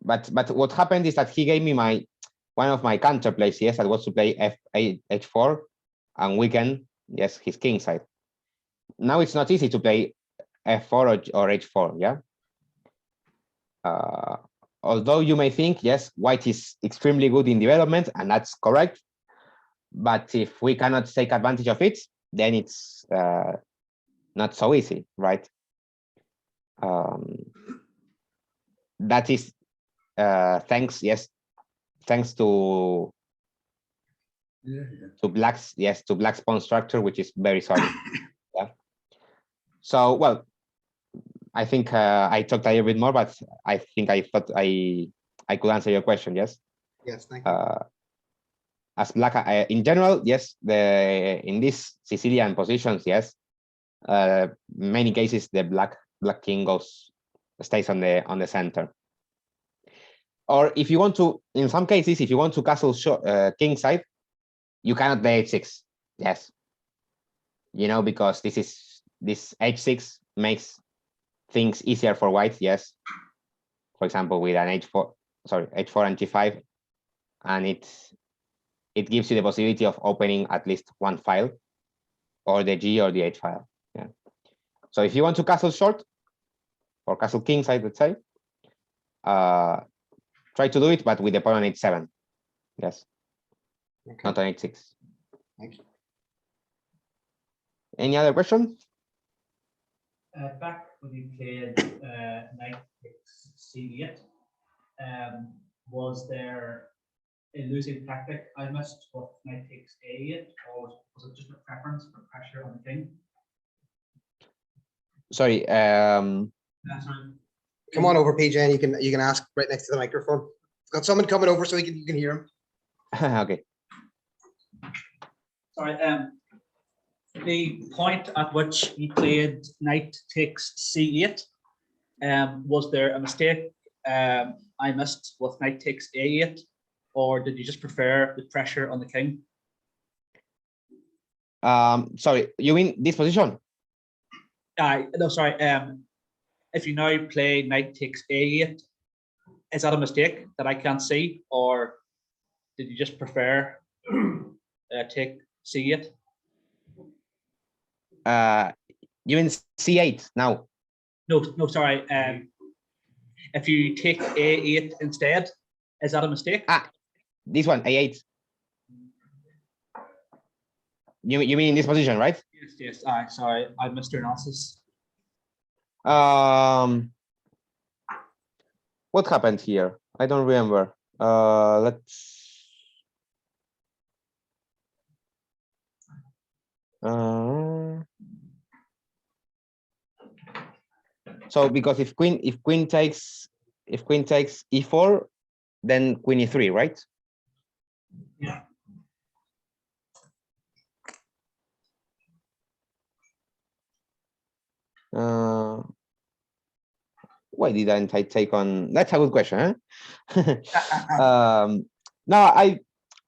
but what happened is that he gave me one of my counter plays, yes, that was to play h4 and weaken, yes, his king side. Now it's not easy to play f4 or h4, yeah. Although you may think, yes, white is extremely good in development, and that's correct. But if we cannot take advantage of it, then it's not so easy, right? That is thanks to Black's pawn structure, which is very solid. Yeah. So well, I think I talked a little bit more, but I think I thought I could answer your question. Yes. Yes, thank you. As Black, in general, yes, in these Sicilian positions, yes, many cases the black king stays on the center. Or if you want to, in some cases, if you want to castle king side, you cannot play h6. Yes, you know, because this h6 makes things easier for white. Yes, for example, with an h4 and g5, and it gives you the possibility of opening at least one file, or the G or the H file. Yeah. So if you want to castle short or castle king side, let's say, try to do it, but with the pawn on h7. Yes. Okay. Not on h6. Thank you. Any other question? Back when you played knight takes c8, was there a losing tactic I missed with knight takes a8, or was it just a preference for pressure on the king? Sorry. Sorry. Come on over, PJ, and you can ask right next to the microphone. I've got someone coming over so you can hear him. Okay. Sorry. The point at which you played knight takes c8, was there a mistake I missed with knight takes a8, or did you just prefer the pressure on the king? Sorry, you mean this position? No, sorry. If you now play knight takes a8, is that a mistake that I can't see, or did you just prefer take c8? You mean c8 now? No, sorry. If you take a8 instead, is that a mistake? This one, a8. You mean in this position, right? Yes. Sorry, I missed your analysis. What happened here? I don't remember. Let's. So because if queen takes e4, then queen e3, right? Yeah. Why didn't I take on? That's a good question, huh? No, I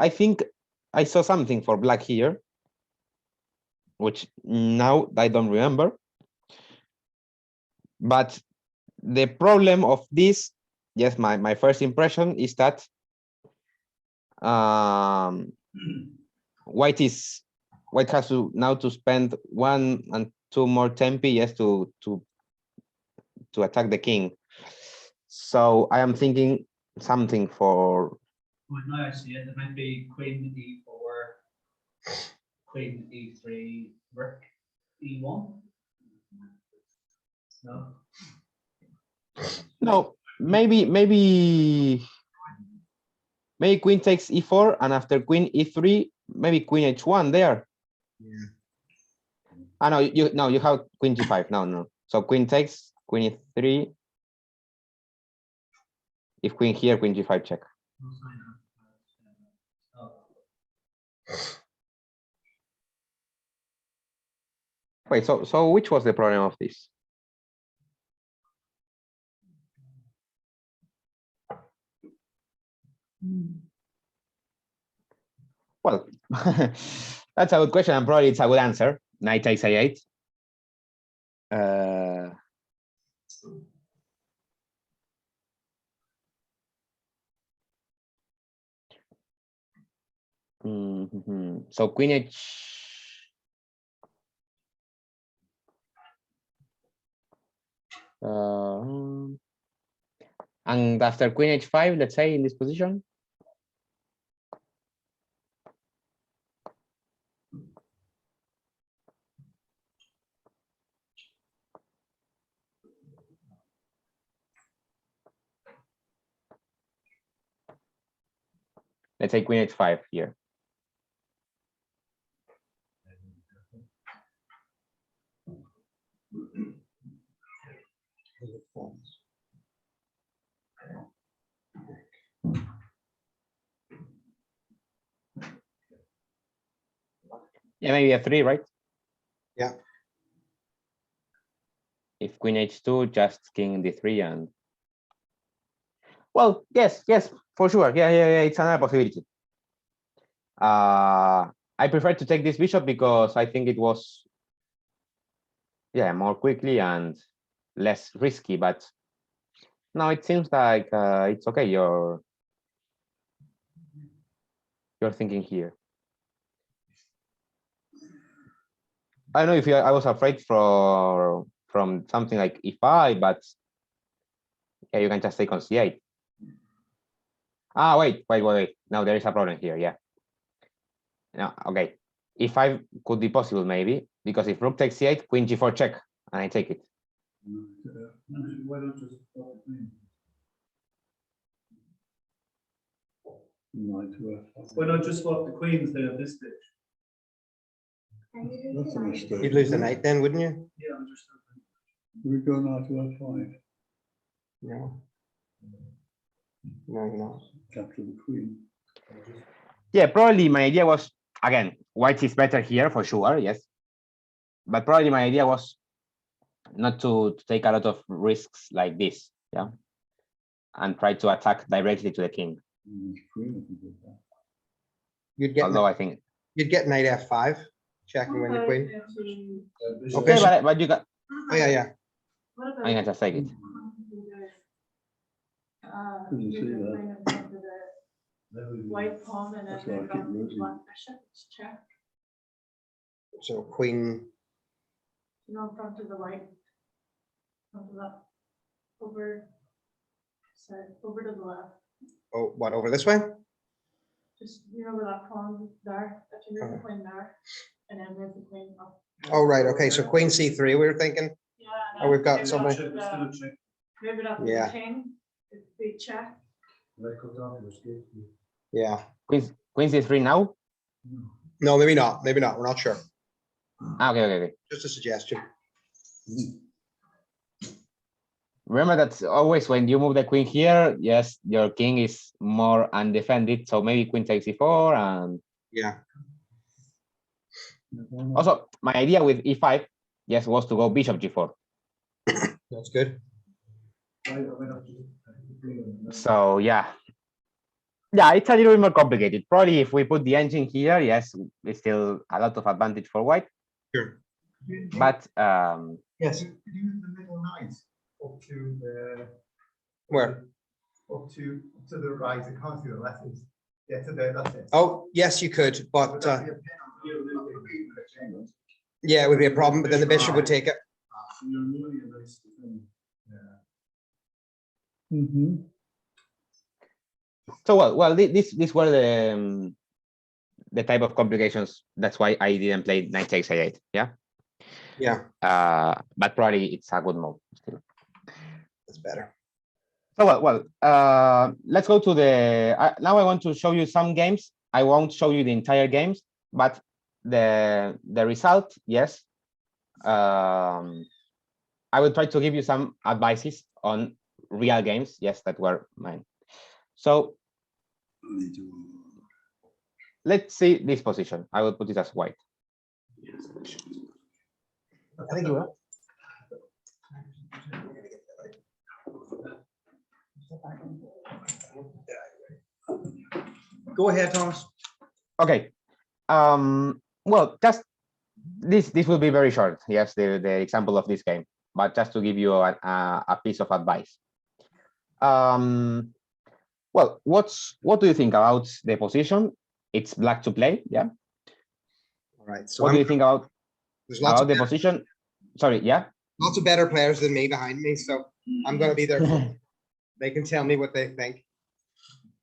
think I saw something for Black here, which now I don't remember. But the problem of this, yes, my first impression is that white has to now to spend 1 and 2 more tempi, yes, to attack the king. So I am thinking something for. Well, now I see it. It might be queen e4, queen e3, rook e1. No. No, maybe queen takes e4, and after queen e3, maybe queen h1 there. Yeah. Ah, no, you have queen g5. No. So queen takes, queen e3. If queen here, queen g5 check. Wait, so which was the problem of this? Well, that's a good question, and probably it's a good answer. Knight takes a8. So queen h. And after queen h5, let's say in this position. Let's say queen h5 here. Yeah, maybe a 3, right? Yeah. If queen h2, just king d3, and well, yes, for sure. Yeah, it's another possibility. I prefer to take this bishop because I think it was, more quickly and less risky, but now it seems like it's okay. You're thinking here. I don't know if I was afraid from something like e5, but yeah, you can just take on c8. Ah, wait. Now there is a problem here. Yeah. No, okay. e5 could be possible maybe, because if rook takes c8, queen g4 check, and I take it. Why don't you just swap the queen? Why not just swap the queens there at this stage? That's a mistake. You'd lose the knight then, wouldn't you? Yeah, I'm just. We go now to F5. No. No, you're not. Capture the queen. Yeah, probably my idea was, again, white is better here for sure, yes. But probably my idea was not to take a lot of risks like this, yeah, and try to attack directly to the king. You'd get Although I think, you'd get knight f5, check and win the queen. okay, but you got, Oh yeah. I can just take it. Couldn't see that. White pawn and That's then why I keep losing. black bishop, it's check, So queen. in front of the white. Front of that, over, sorry, over to the left, Oh, what, over this way? just, where that pawn there, if you move the queen there, and then move the queen up. Oh, right. Okay. So queen c3, we were thinking. Yeah. Oh, we've got move it something. up to the- Move it up to Yeah. the king, it's big check. Yeah. Queen c3 now? No, maybe not. Maybe not. We're not sure. Ah, okay. Just a suggestion. Remember that always when you move the queen here, yes, your king is more undefended. So maybe queen takes e4, and Yeah. also my idea with e5, yes, was to go bishop g4. That's good. So yeah, it's a little bit more complicated. Probably if we put the engine here, yes, it's still a lot of advantage for white. Sure. But Yes. Could you move the middle knight up to the Where? up to the right? I can't see the left. Yeah, to there. That's it. Oh, yes, you could, but Would that be a pin on you? yeah, it would be a problem. But then the bishop would take it. So you're really a nice defender. Yeah. so well, these were the type of complications. That's why I didn't play knight takes a8. Yeah. Yeah, But probably it's a good move still. that's better. So let's go to the. Now I want to show you some games. I won't show you the entire games, but the result, yes. I will try to give you some advices on real games, yes, that were mine. So let's see this position. I will put it as white. I think you will. Go ahead, Thomas. Okay. Well, just this will be very short. Yes, the example of this game, but just to give you a piece of advice. Well, what do you think about the position? It's black to play, yeah. All right. So What do you think about there's lots of the position? Sorry, yeah. lots of better players than me behind me, so I'm going to be there. They can tell me what they think.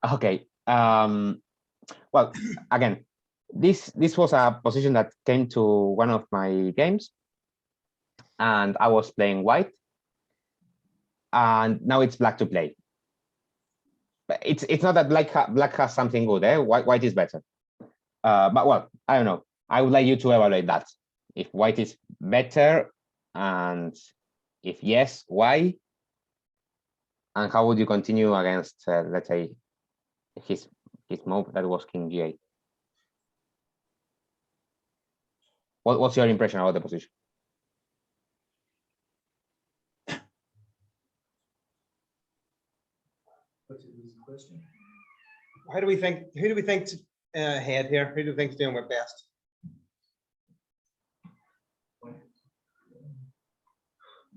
Okay. Well, again, this was a position that came to one of my games, and I was playing white, and now it's black to play. But it's not that black has something good. White is better. But well, I don't know. I would like you to evaluate that. If white is better, and if yes, why? And how would you continue against, let's say, his move that was king g8? What's your impression about the position? How do we think? Who do we think ahead here? Who do we think is doing what best?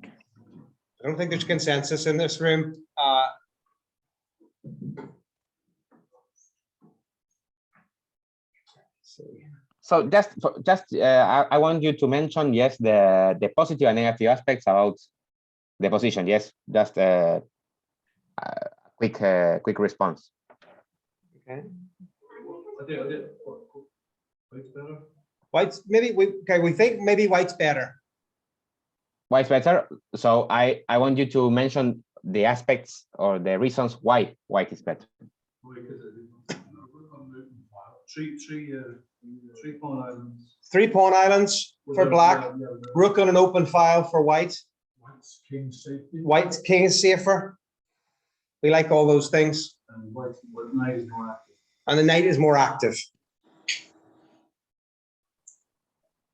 I don't think there's consensus in this room. So I want you to mention, yes, the positive and negative aspects about the position. Yes, just a quick response. Okay. White's maybe we think maybe white's better. White's better. So I want you to mention the aspects or the reasons why white is better. Three pawn islands. 3 pawn islands for black. Rook on an open file for white. White's king safety. White's king is safer. We like all those things. And white knight is more active. And the knight is more active.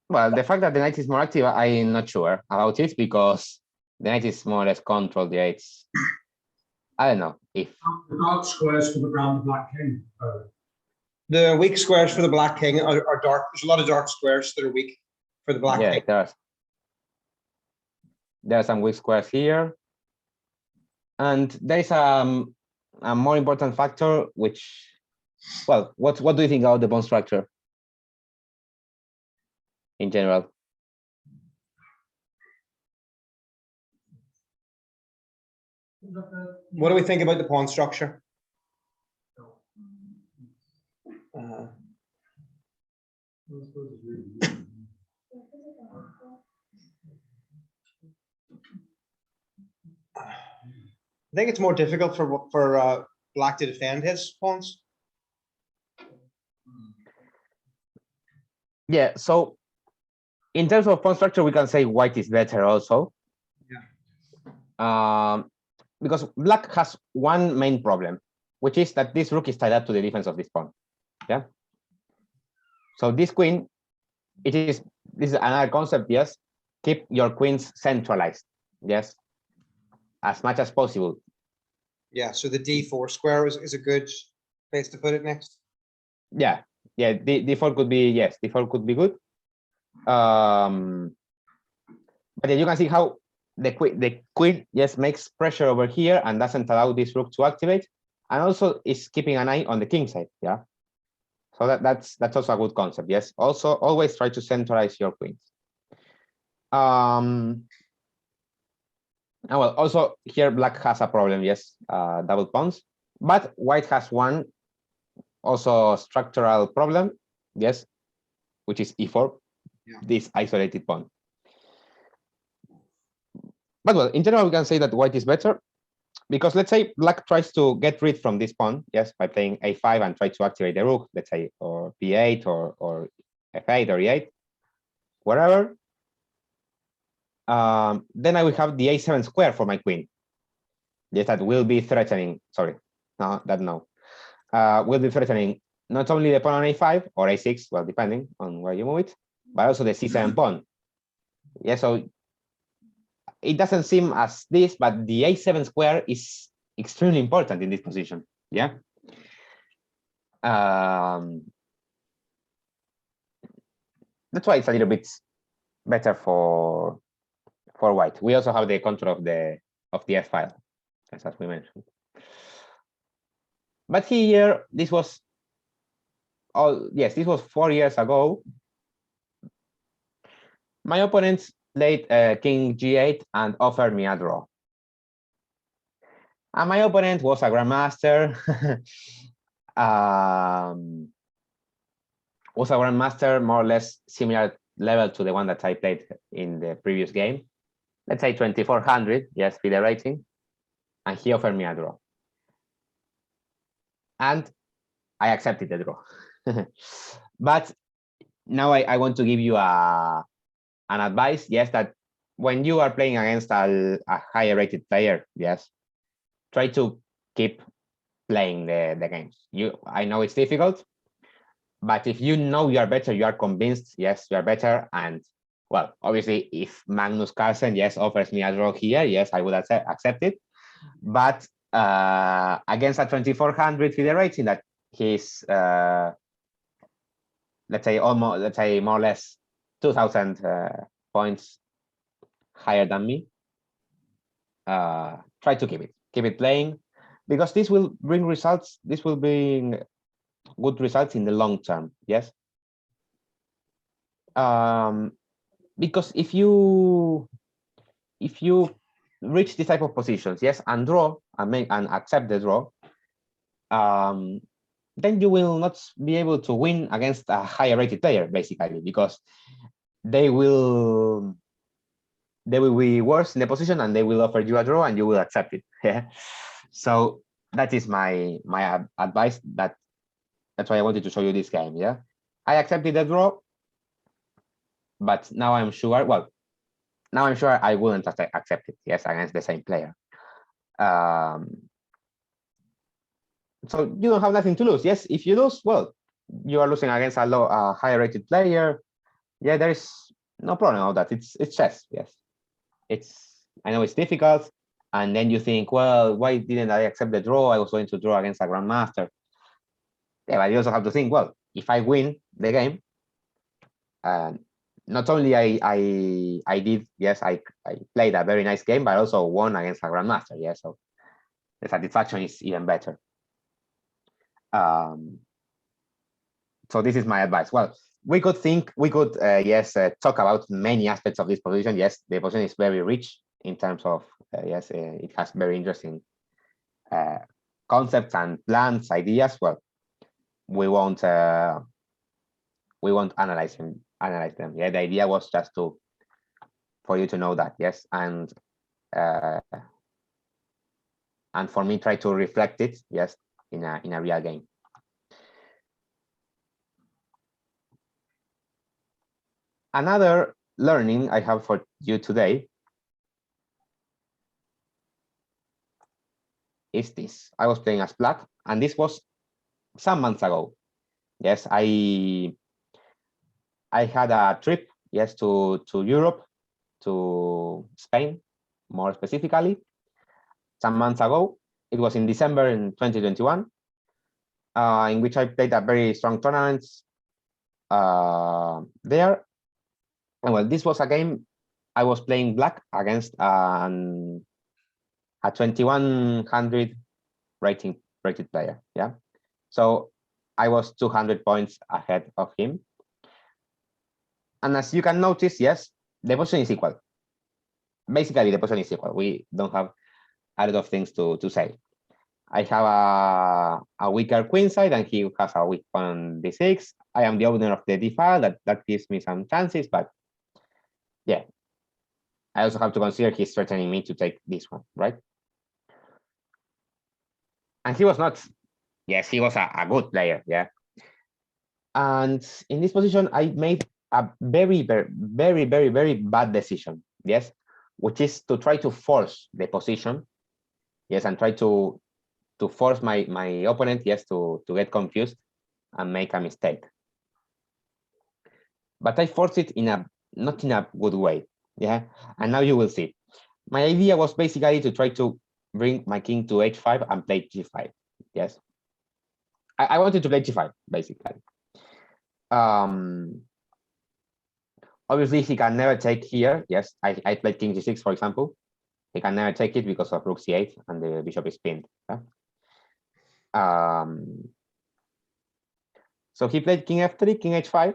Well, the fact that the knight is more active, I'm not sure about it, because the knight is more or less controlled. Yeah, it's, I don't know if The dark squares for the ground black king. The weak squares for the black king are dark. There's a lot of dark squares that are weak for the black king. There are some weak squares here, and there is a more important factor, which, well, what do you think about the pawn structure in general? What do we think about the pawn structure? I think it's more difficult for black to defend his pawns. Yeah, so in terms of pawn structure, we can say white is better also. Yeah. Because black has one main problem, which is that this rook is tied up to the defense of this pawn. Yeah. So this queen, this is another concept. Yes, keep your queens centralized. Yes, as much as possible. Yeah. So the d4 square is a good place to put it next. Yeah. Yeah. D4 could be, yes. D4 could be good. But yeah, you can see how the queen yes makes pressure over here and doesn't allow this rook to activate, and also is keeping an eye on the king side. Yeah, so that's also a good concept. Yes, also always try to centralize your queens. And well, also here black has a problem. Yes, double pawns, but white has one also structural problem. Yes, which is e4. Yeah. This isolated pawn. But well, in general, we can say that white is better. because let's say black tries to get rid from this pawn, yes, by playing a5 and try to activate the rook, let's say, or b8 or f8 or e8, whatever. Then I will have the a7 square for my queen. Yes, that will be threatening. Sorry, no, that no. Will be threatening not only the pawn on a5 or a6, well, depending on where you move it, but also the c7 pawn. Yeah, so it doesn't seem as this, but the a7 square is extremely important in this position. Yeah. That's why it's a little bit better for white. We also have the control of the f file, as we mentioned. But here, this was yes, this was 4 years ago. My opponent played king g8 and offered me a draw. And my opponent was a grandmaster. Was a grandmaster more or less similar level to the one that I played in the previous game. Let's say 2400, yes, FIDE rating. And he offered me a draw. And I accepted the draw. But now I want to give you an advice, yes, that when you are playing against a higher rated player, yes, try to keep playing the games. I know it's difficult, but if you know you are better, you are convinced, yes, you are better. And well, obviously, if Magnus Carlsen, yes, offers me a draw here, yes, I would accept it. But against a 2400 FIDE rating that he's, let's say more or less 2000 points higher than me, try to keep it playing, because this will bring results. This will bring good results in the long term. Yes. Because if you reach this type of positions, yes, and draw and accept the draw, then you will not be able to win against a higher rated player, basically, because they will be worse in the position and they will offer you a draw and you will accept it. Yeah. So that is my advice. That's why I wanted to show you this game. Yeah, I accepted the draw, but now I'm sure. Well, now I'm sure I wouldn't accept it. Yes, against the same player. So you don't have nothing to lose. Yes, if you lose, well, you are losing against a higher rated player. Yeah, there is no problem about that. It's chess. Yes, I know it's difficult, and then you think, well, why didn't I accept the draw? I was going to draw against a grandmaster. Yeah, but you also have to think, well, if I win the game, not only I did, yes, I played a very nice game, but also won against a grandmaster. Yeah, so the satisfaction is even better. So this is my advice. Well, we could yes, talk about many aspects of this position. Yes, the position is very rich in terms of yes, it has very interesting concepts and plans, ideas. Well, we won't analyze them. Yeah, the idea was just for you to know that. Yes, and for me try to reflect it. Yes, in a real game. Another learning I have for you today is this. I was playing as black, and this was some months ago. Yes, I had a trip, yes, to Europe, to Spain, more specifically, some months ago. It was in December in 2021, in which I played a very strong tournament there. And well, this was a game I was playing black against a 2100 rated player. Yeah, so I was 200 points ahead of him. And as you can notice, yes, the position is equal. Basically, the position is equal. We don't have a lot of things to say. I have a weaker queen side, and he has a weak pawn on d6. I am the owner of the d file. That gives me some chances, but yeah, I also have to consider he's threatening me to take this one, right? And he was not, yes, he was a good player, yeah. And in this position, I made a very bad decision, yes, which is to try to force the position, yes, and try to force my opponent, yes, to get confused and make a mistake. But I forced it in a not in a good way, yeah. And now you will see. My idea was basically to try to bring my king to h5 and play g5. Yes, I wanted to play g5 basically. Obviously, he can never take here. Yes, I played king g6, for example. He can never take it because of rook c8 and the bishop is pinned. Yeah? So he played king f3, king h5.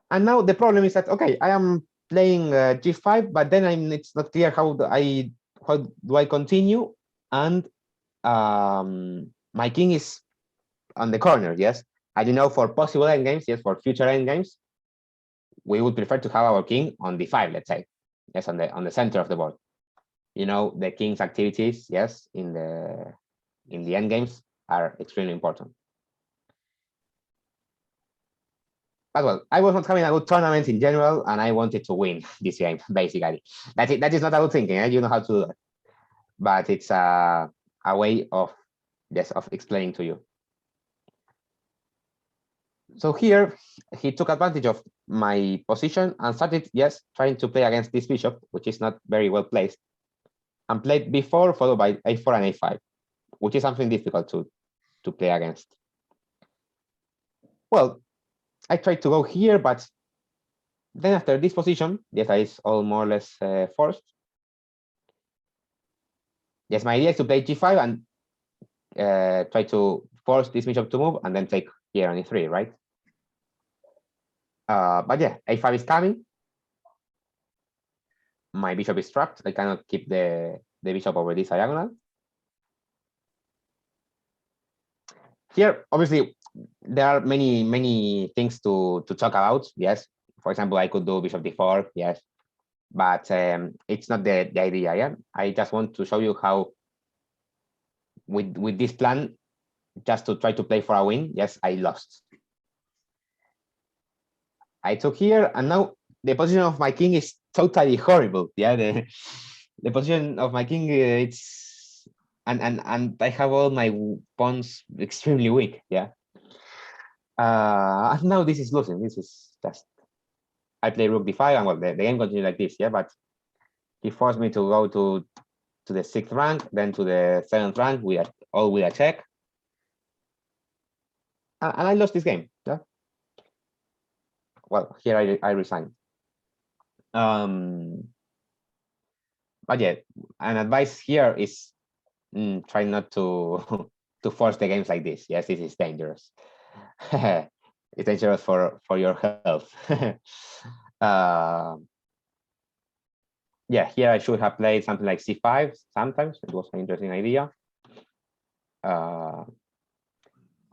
And now the problem is that, okay, I am playing g5, but then it's not clear how do I continue, and my king is on the corner. Yes, and you know, for possible endgames, yes, for future endgames, we would prefer to have our king on d5, let's say, yes, on the center of the board. You know, the king's activities, yes, in the endgames are extremely important. But well, I was not having a good tournament in general, and I wanted to win this game, basically. That is not a good thinking, eh? You know how to do that. But it's a way of, yes, of explaining to you. So here, he took advantage of my position and started, yes, trying to play against this bishop, which is not very well placed, and played b4 followed by a4 and a5, which is something difficult to play against. Well, I tried to go here, but then after this position, yes, is all more or less forced. Yes, my idea is to play g5 and try to force this bishop to move and then take here on e3, right? But yeah, a5 is coming. My bishop is trapped. I cannot keep the bishop over this diagonal. Here, obviously, there are many things to talk about. Yes, for example, I could do bishop d4. Yes, but it's not the idea. Yeah, I just want to show you how with this plan, just to try to play for a win. Yes, I lost. I took here, and now the position of my king is totally horrible. Yeah, the position of my king, it's and I have all my pawns extremely weak. Yeah. And now this is losing. This is just, I play rook d5, and well, the game continues like this. Yeah, but he forced me to go to the 6th rank, then to the 7th rank with a check, and I lost this game. Yeah. Well, here I resigned. But yeah, an advice here is try not to to force the games like this. Yes, this is dangerous. It's dangerous for your health. Yeah, here I should have played something like c5 sometimes. It was an interesting idea. And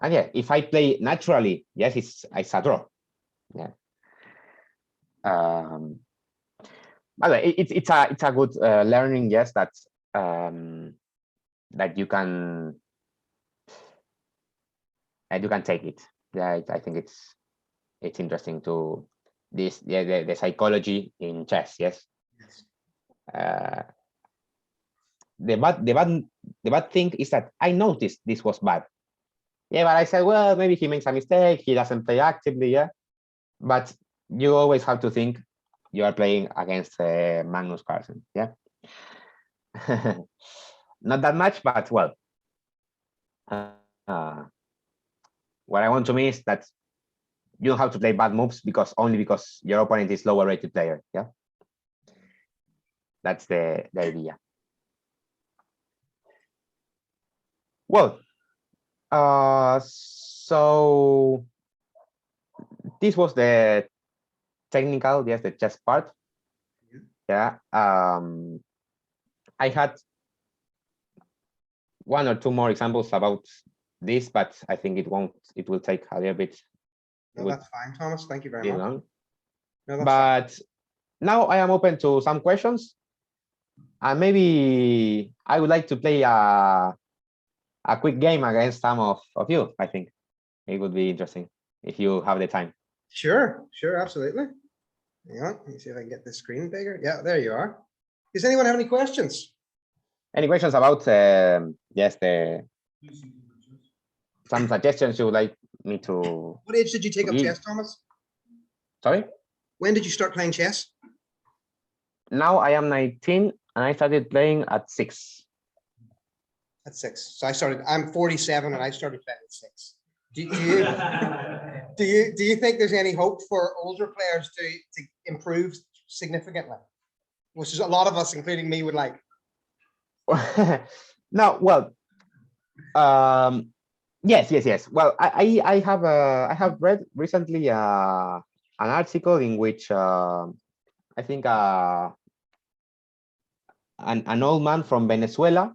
yeah, if I play naturally, yes, it's a draw. Yeah. By the way, it's a good learning, yes, that that you can take it. Yeah, I think it's interesting to this, yeah, the psychology in chess. Yes. The bad thing is that I noticed this was bad. Yeah, but I said, well, maybe he makes a mistake. He doesn't play actively. Yeah, but you always have to think you are playing against Magnus Carlsen. Yeah. Not that much, but well, what I want to mean is that you don't have to play bad moves only because your opponent is lower rated player. Yeah, that's the idea. Well, so this was the technical, yes, the chess part. Yeah. I had one or two more examples about this, but I think it will take a little bit. No, that's fine, Thomas. Thank you very much. Long. No, that's But now I am open to some questions. And maybe I would like to play a quick game against some of you. I think it would be interesting if you have the time. Sure, sure, absolutely. Hang on, let me see if I can get the screen bigger. Yeah, there you are. Does anyone have any questions? Any questions about yes, some suggestions you would like me to What age did you take up give? chess, Thomas? Sorry? When did you start playing chess? Now I am 19 and I started playing at 6. At 6. So I'm 47 and I started playing at 6. Do you think there's any hope for older players to improve significantly? Which is a lot of us, including me, would like. No, well, yes. Well, I have read recently an article in which I think an old man from Venezuela,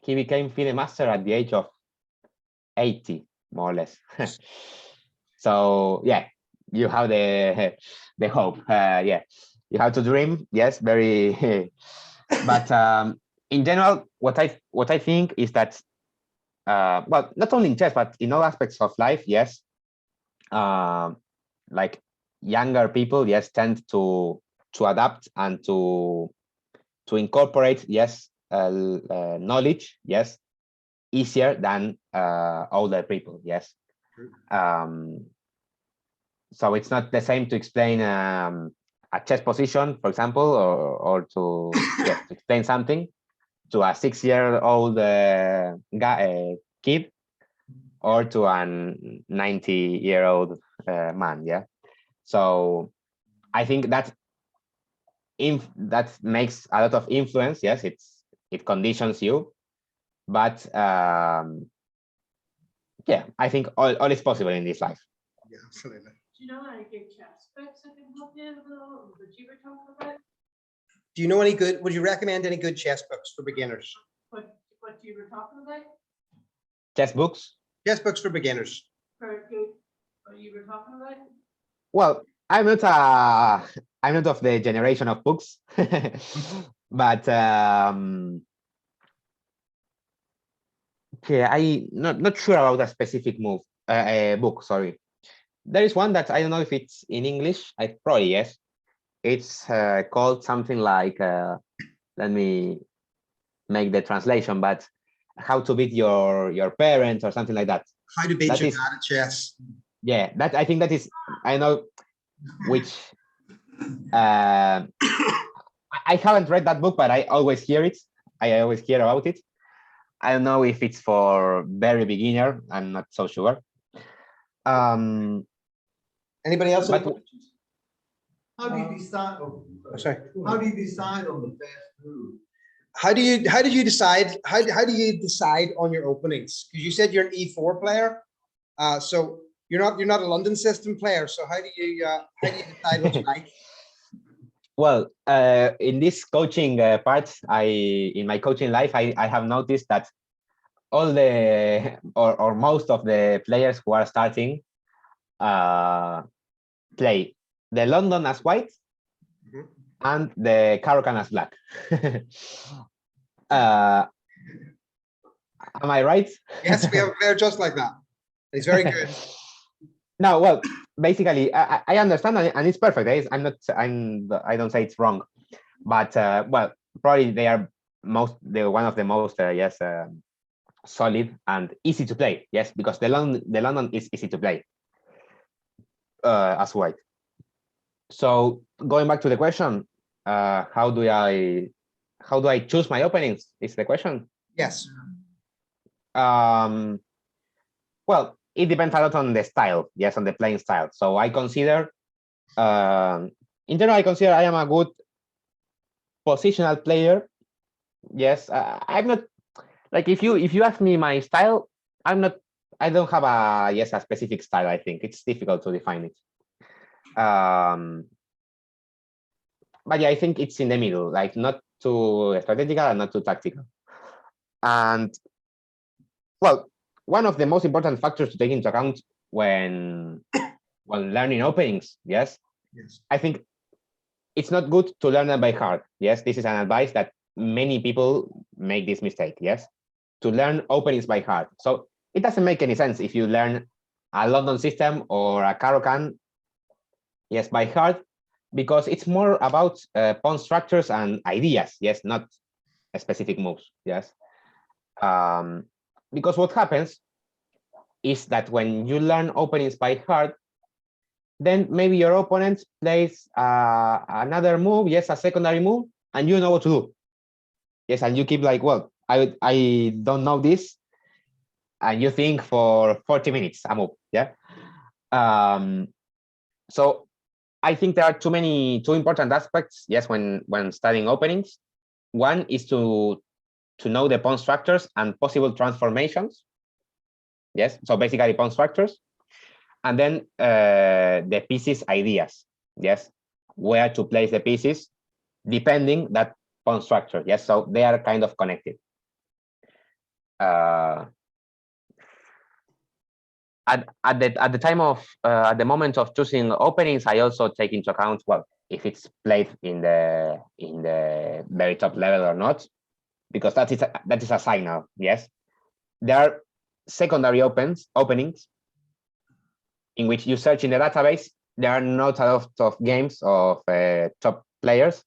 he became FIDE Master at the age of 80, more or less. So yeah, you have the hope. Yeah, you have to dream. Yes, very. But in general, what I think is that well, not only in chess but in all aspects of life, yes, like younger people, yes, tend to adapt and to incorporate, yes, knowledge, yes, easier than older people, yes. So it's not the same to explain a chess position, for example, or to, yes, to explain something to a 6-year-old kid or to a 90-year-old man. Yeah. So I think that that makes a lot of influence. Yes, it conditions you, but yeah, I think all is possible in this life. Yeah, absolutely. Do you know any good chess books that can help you with that you were talking about? Do you know any good? Would you recommend any good chess books for beginners? What you were talking about? Chess books? Chess books for beginners. For good, what you were talking about? Well, I'm not of the generation of books, but yeah, I not sure about a specific book. Sorry, there is one that I don't know if it's in English. I probably yes. It's called something like let me make the translation, but how to beat your parents or something like that. How to beat That your is, dad at chess. yeah, that I think that is, I know which I haven't read that book, but I always hear it. I always hear about it. I don't know if it's for very beginner. I'm not so sure. Anybody else? But How do you decide? Oh, sorry. How do you decide on the best move? How do you decide? How do you decide on your openings? Because you said you're an E4 player, so you're not a London system player. So how do you decide what you like? Well, in this coaching part, in my coaching life, I have noticed that all the or most of the players who are starting play the London as white and the Caro-Kann as black. Am I right? Yes, we have a player just like that. He's very good. No, well, basically, I understand, and it's perfect. I don't say it's wrong, but well, probably they are one of the most yes solid and easy to play. Yes, because the London is easy to play as white. So going back to the question, how do I choose my openings? Is the question? Yes. Well, it depends a lot on the style, yes, on the playing style. So I consider, in general, I consider I am a good positional player. Yes, I'm not like if you ask me my style, I don't have a specific style. I think it's difficult to define it. But yeah, I think it's in the middle, like not too strategical and not too tactical. And well, one of the most important factors to take into account when learning openings, yes, I think it's not good to learn them by heart. Yes, this is an advice that many people make this mistake. Yes, to learn openings by heart. So it doesn't make any sense if you learn a London system or a Caro-Kann, yes, by heart, because it's more about pawn structures and ideas. Yes, not specific moves. Yes, because what happens is that when you learn openings by heart, then maybe your opponent plays another move, yes, a secondary move, and you know what to do. Yes, and you keep like, well, I don't know this, and you think for 40 minutes a move, yeah. So I think there are two important aspects, yes, when studying openings. One is to know the pawn structures and possible transformations. Yes, so basically pawn structures. And then the pieces ideas, yes, where to place the pieces depending that pawn structure. Yes, so they are kind of connected. At the time of at the moment of choosing openings, I also take into account, well, if it's played in the very top level or not, because that is a signal. Yes, there are secondary openings in which you search in the database. There are not a lot of games of top players,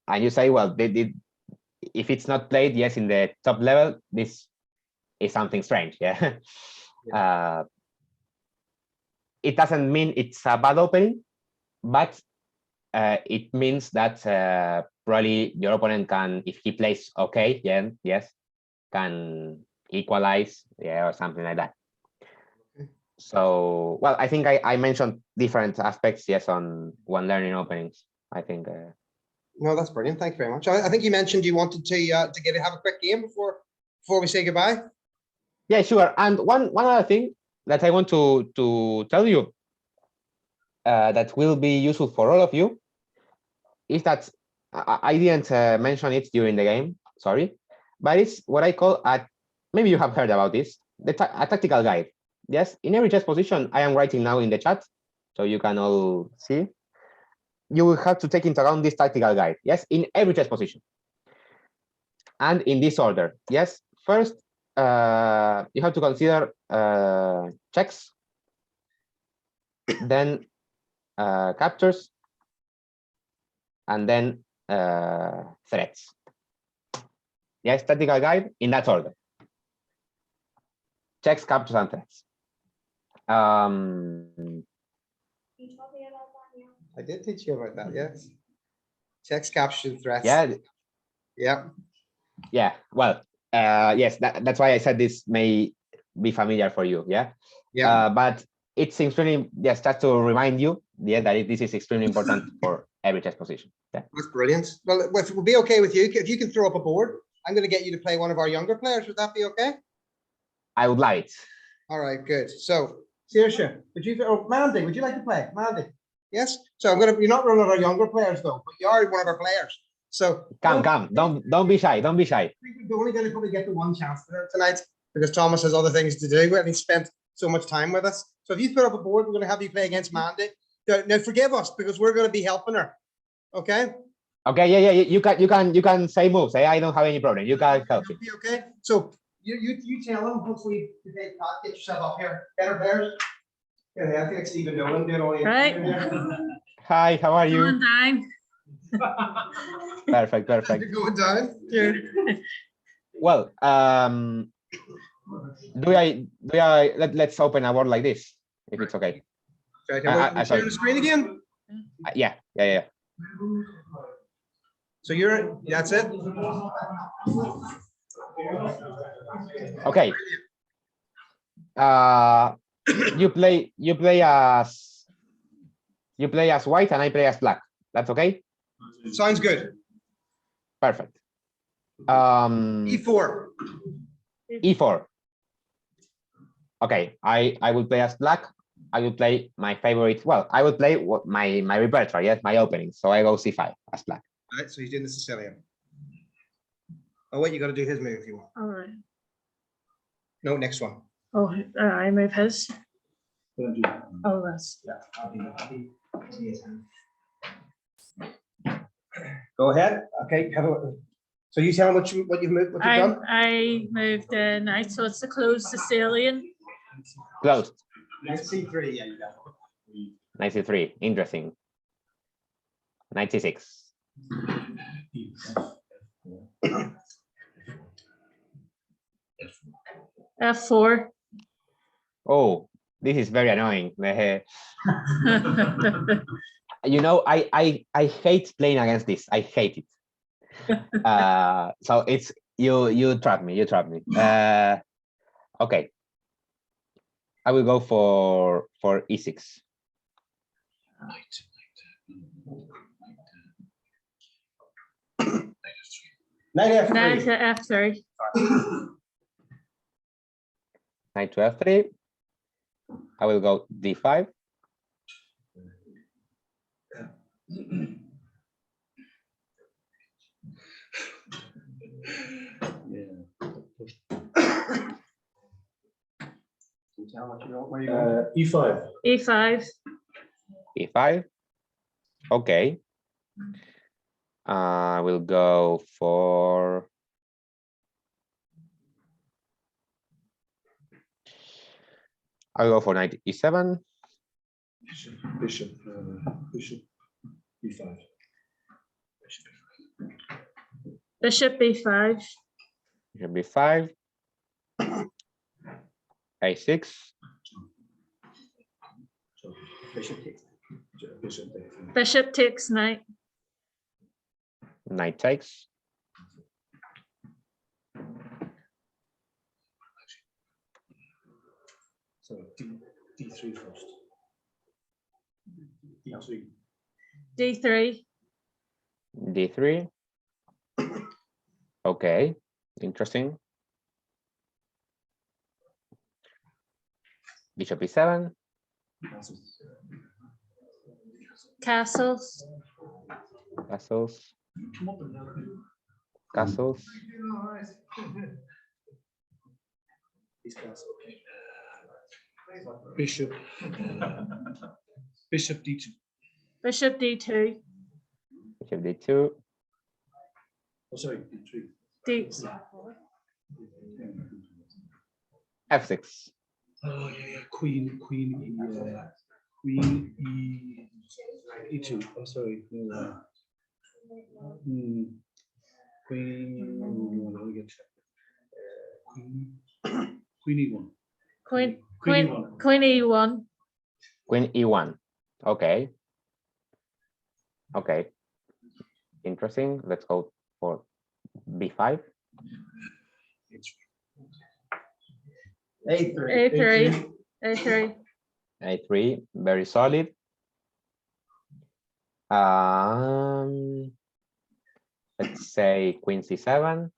and you say, well, if it's not played, yes, in the top level, this is something strange. Yeah. It doesn't mean it's a bad opening, but it means that probably your opponent can, if he plays okay, yeah, yes, can equalize, yeah, or something like that. So, well, I think I mentioned different aspects, yes, on when learning openings. I think. No, that's brilliant. Thank you very much. I think you mentioned you wanted to have a quick game before we say goodbye. Yeah, sure. And one other thing that I want to tell you that will be useful for all of you is that I didn't mention it during the game. Sorry, but it's what I call maybe you have heard about this, a tactical guide. Yes, in every chess position, I am writing now in the chat, so you can all see. You will have to take into account this tactical guide. Yes, in every chess position, and in this order. Yes, first you have to consider checks, then captures, and then threats. Yes, tactical guide in that order. Checks, captures, and threats. I did teach you about that, yes. Checks, captures, threats. Yeah. Yeah. Yeah. Well, yes, that's why I said this may be familiar for you. Yeah. Yeah. But it's extremely, yes, just to remind you, yeah, that this is extremely important for every chess position. Yeah. That's brilliant. Well, if it would be okay with you, if you can throw up a board, I'm going to get you to play one of our younger players. Would that be okay? I would like it. All right, good. So, Saoirse, Mandy, would you like to play? Mandy? Yes. So you're not one of our younger players though, but you are one of our players. So come, don't be shy. Don't be shy. We're only going to probably get the one chance tonight because Thomas has other things to do and he spent so much time with us. So if you put up a board, we're going to have you play against Mandy. Now forgive us because we're going to be helping her. Okay. Okay. Yeah. You can say moves. I don't have any problem. You can help me. Okay. So you tell them. Hopefully today, get yourself up here. Better players. Yeah, I think it's Stephen Nolan doing all the Right. Hi. How are you? Going down. Perfect. You're going down. Sure. Well, let's open a board like this, if it's okay. Sorry, can we share the screen again? Yeah. So that's it. Okay. You play as white and I play as black. That's okay? Sounds good. Perfect. E4. E4. Okay, I will play as black. I will play my favorite. Well, I will play my repertoire, yes, my opening. So I go C5 as black. All right, so he's doing the Sicilian. Oh wait, you got to do his move if you want. All right. No, next one. Oh, I move his. Oh, that's. Go ahead. Okay. So you tell me what you've moved, what you've done. I moved the knight, so it's to close the salient. Closed. Knight C3. Yeah, you got 93. Interesting. 96. F4. Oh, this is very annoying. You know, I hate playing against this. I hate it. So it's you trap me. Okay. I will go for E6. Knight F3. Knight to F3. Knight to F3. I will go D5. E5. E5. E5. Okay. I will go for knight E7. Bishop E5. Bishop B5. Bishop B5. A6. So bishop takes. Bishop takes knight. Knight takes. So D3 first. D3. D3. D3. Okay, interesting. Bishop E7. Castles. Castles. Castles. Bishop. Bishop D2. Bishop D2. Bishop D2. Oh, sorry, D3. D. F6. Oh yeah. Queen E2. Oh sorry. No, Queen. Let me get checked. Queen E1. Queen E1. Queen E1. Okay. Okay. Interesting. Let's go for B5. A3. A3. A3. Very solid. Let's say Queen C7.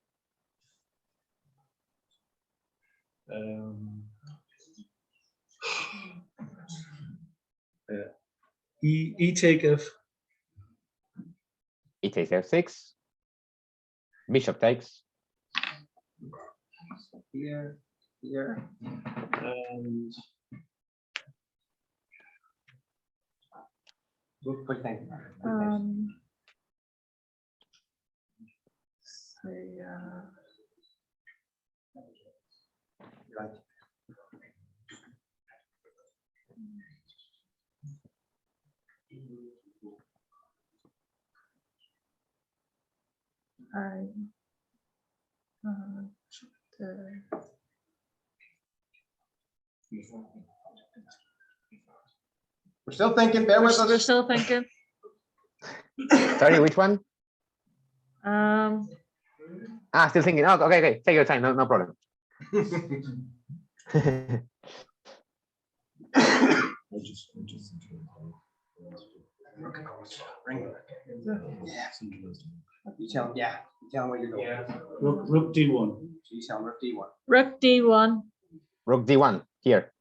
E take F. E takes F6. Bishop takes. Here. And What do you think? Right. We're still thinking. Bear with We're us. still thinking. Sorry, which one? Still thinking. Oh, okay. Take your time. No problem. You tell him where you're going. Rook D1. So you tell him Rook D1. Rook D1. Rook D1 here.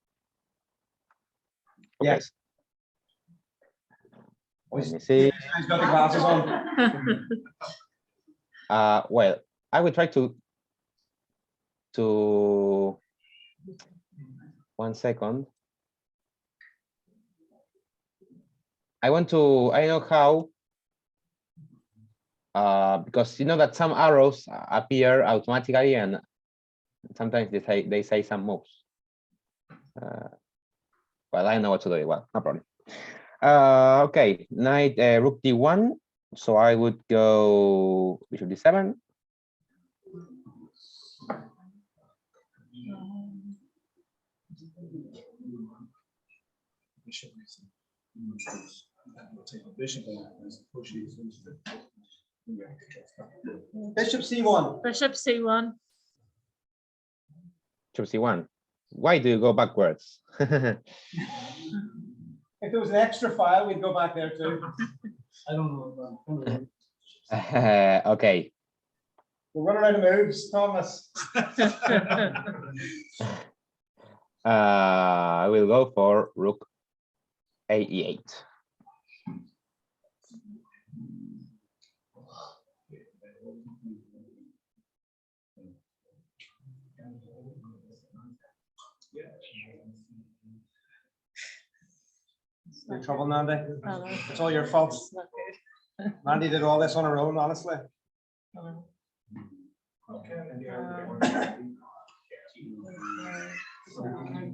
Okay. Yes. Let me see. He's got the glasses on. Well, I will try to 1 second. I know how because you know that some arrows appear automatically, and sometimes they say some moves. Well, I know what to do. Well, no problem. Okay, knight rook d1. So I would go bishop d7. Bishop C1. Bishop C1. Bishop c1. Why do you go backwards? If there was an extra file, we'd go back there too. I don't know. Okay. We're running out of moves, Thomas. I will go for rook a8. You're in trouble, Mandy. Oh, no. It's all your fault. It's not good. Mandy did all this on her own, honestly. Oh, no. I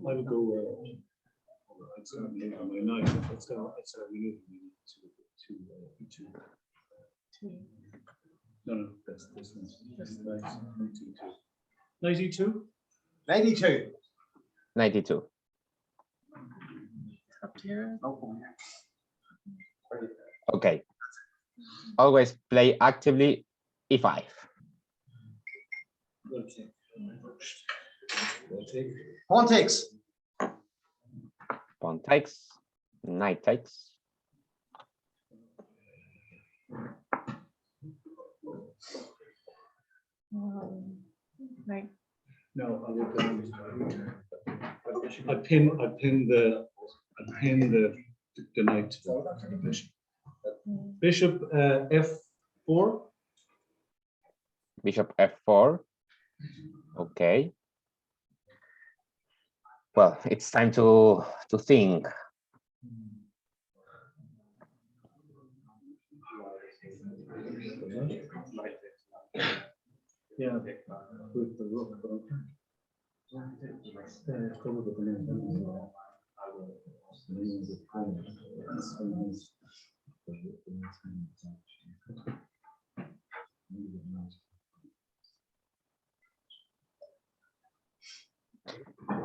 would go. It's my knight. It's we need to no, that's this one. 92. 92. 92. Up here. Okay. Always play actively e5. Pawn takes. Pawn takes. Knight takes. Right. No, I would. I pin the knight to the bishop. Bishop f4. Bishop f4. Okay. Well, it's time to think. Yeah, with the rook.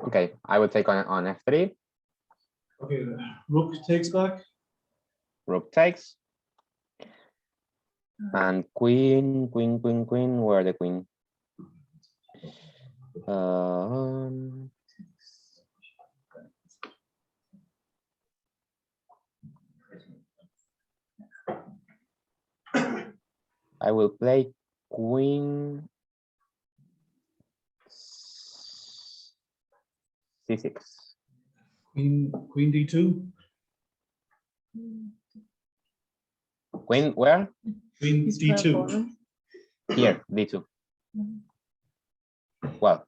Okay, I will take on f3. Okay, rook takes back. Rook takes. And queen. Where are the queen? I will play queen c6. Queen d2. Queen where? Queen He's d2. Here, d2. Well,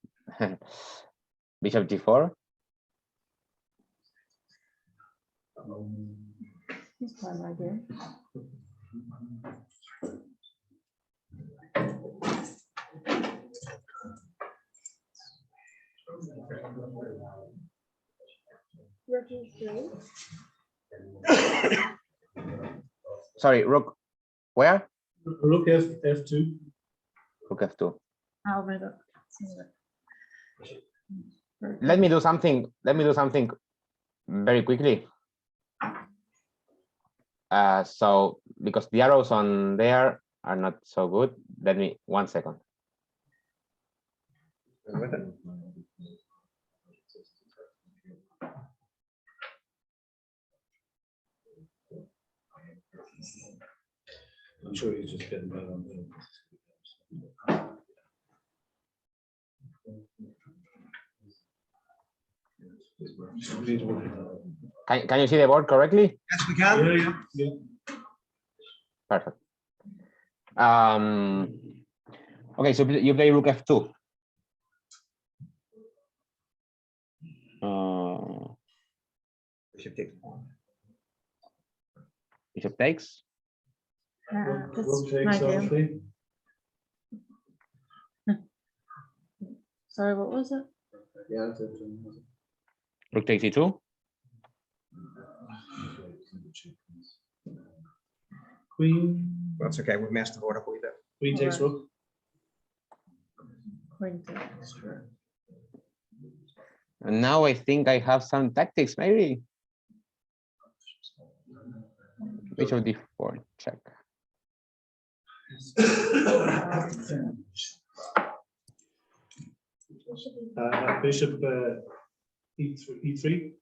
bishop g4. He's fine right here. Sorry, rook where? Rook f2. Rook f2. I'll read it. Let me do something very quickly. So because the arrows on there are not so good, let me 1 second. I'm sure he's just getting that on. Can you see the board correctly? Yes, we can. Yeah. Perfect. Okay, so you play rook f2. Bishop takes. Bishop takes. Rook That's takes my game. obviously. Sorry, what was it? Yeah, that's it. Rook takes e2. Queen, That's okay, we've messed the board up a wee bit. queen takes Alright. rook. Queen takes. And now I think I have some tactics, maybe. Bishop d4, check. Bishop e3.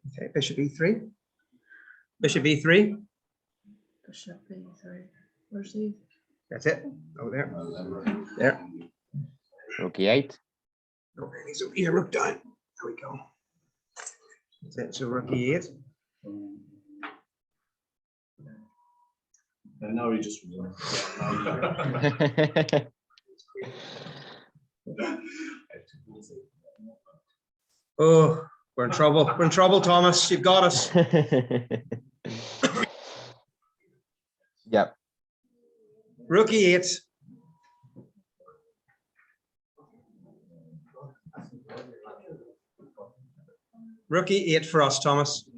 Okay, bishop e3. Bishop e3. Bishop B3. Where's he? That's it. Oh, there. There. Rook e8. Okay, he's over here, rook down. There we go. That's it. So rook e8. And now he just resigned. Oh, we're in trouble. We're in trouble, Thomas. You've got us. Yep. Rook e8. Rook e8 for us, Thomas.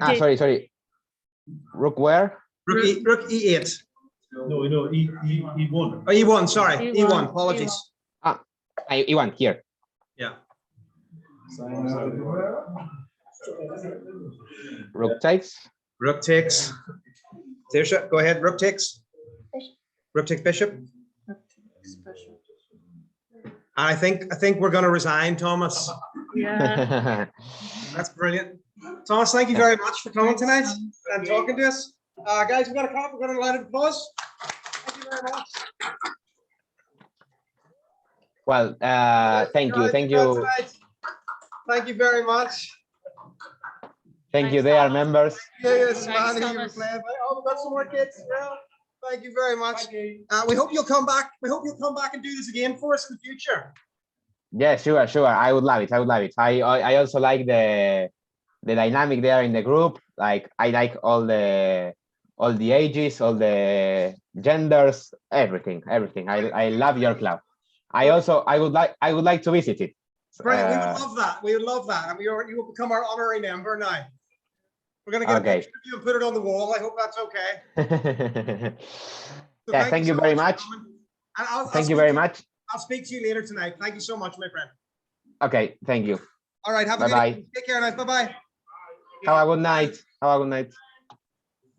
Ah, sorry. Rook where? Rook e8. No, E1. Oh, e1, sorry. E1, E1, apologies. Ah, e1 here. Yeah. Rook takes. Rook takes. Saoirse, go ahead. Rook takes. Rook takes bishop. And I think we're going to resign, Thomas. Yeah. That's brilliant. Thomas, thank you very much for coming tonight and talking to us. Guys, we've got a clap. We're going to let it applause. Thank you very much. Well, thank you. Thank you very much. Thank you. Thanks, They are Thomas. members. Yes, Thanks, man, who you were Thomas. playing with. Oh, we've got some more kids. Well, thank you very much. We hope you'll come back. We hope you'll come back and do this again for us in the future. Yeah, sure. I would love it. I also like the dynamic there in the group. Like I like all the ages, all the genders, everything. I love your club. I would like to visit it. Brilliant. We would love that. We would love that. And you will become our honorary member now. We're going to get a Okay. picture of you and put it on the wall. I hope that's okay. So Yeah, thank you so very for much. coming. And I'll Thank you speak very to much. I'll speak to you later tonight. Thank you so much, my friend. Okay, thank you. All right. Have a good Bye-bye. evening. Take care, night. Bye-bye. Have a good night.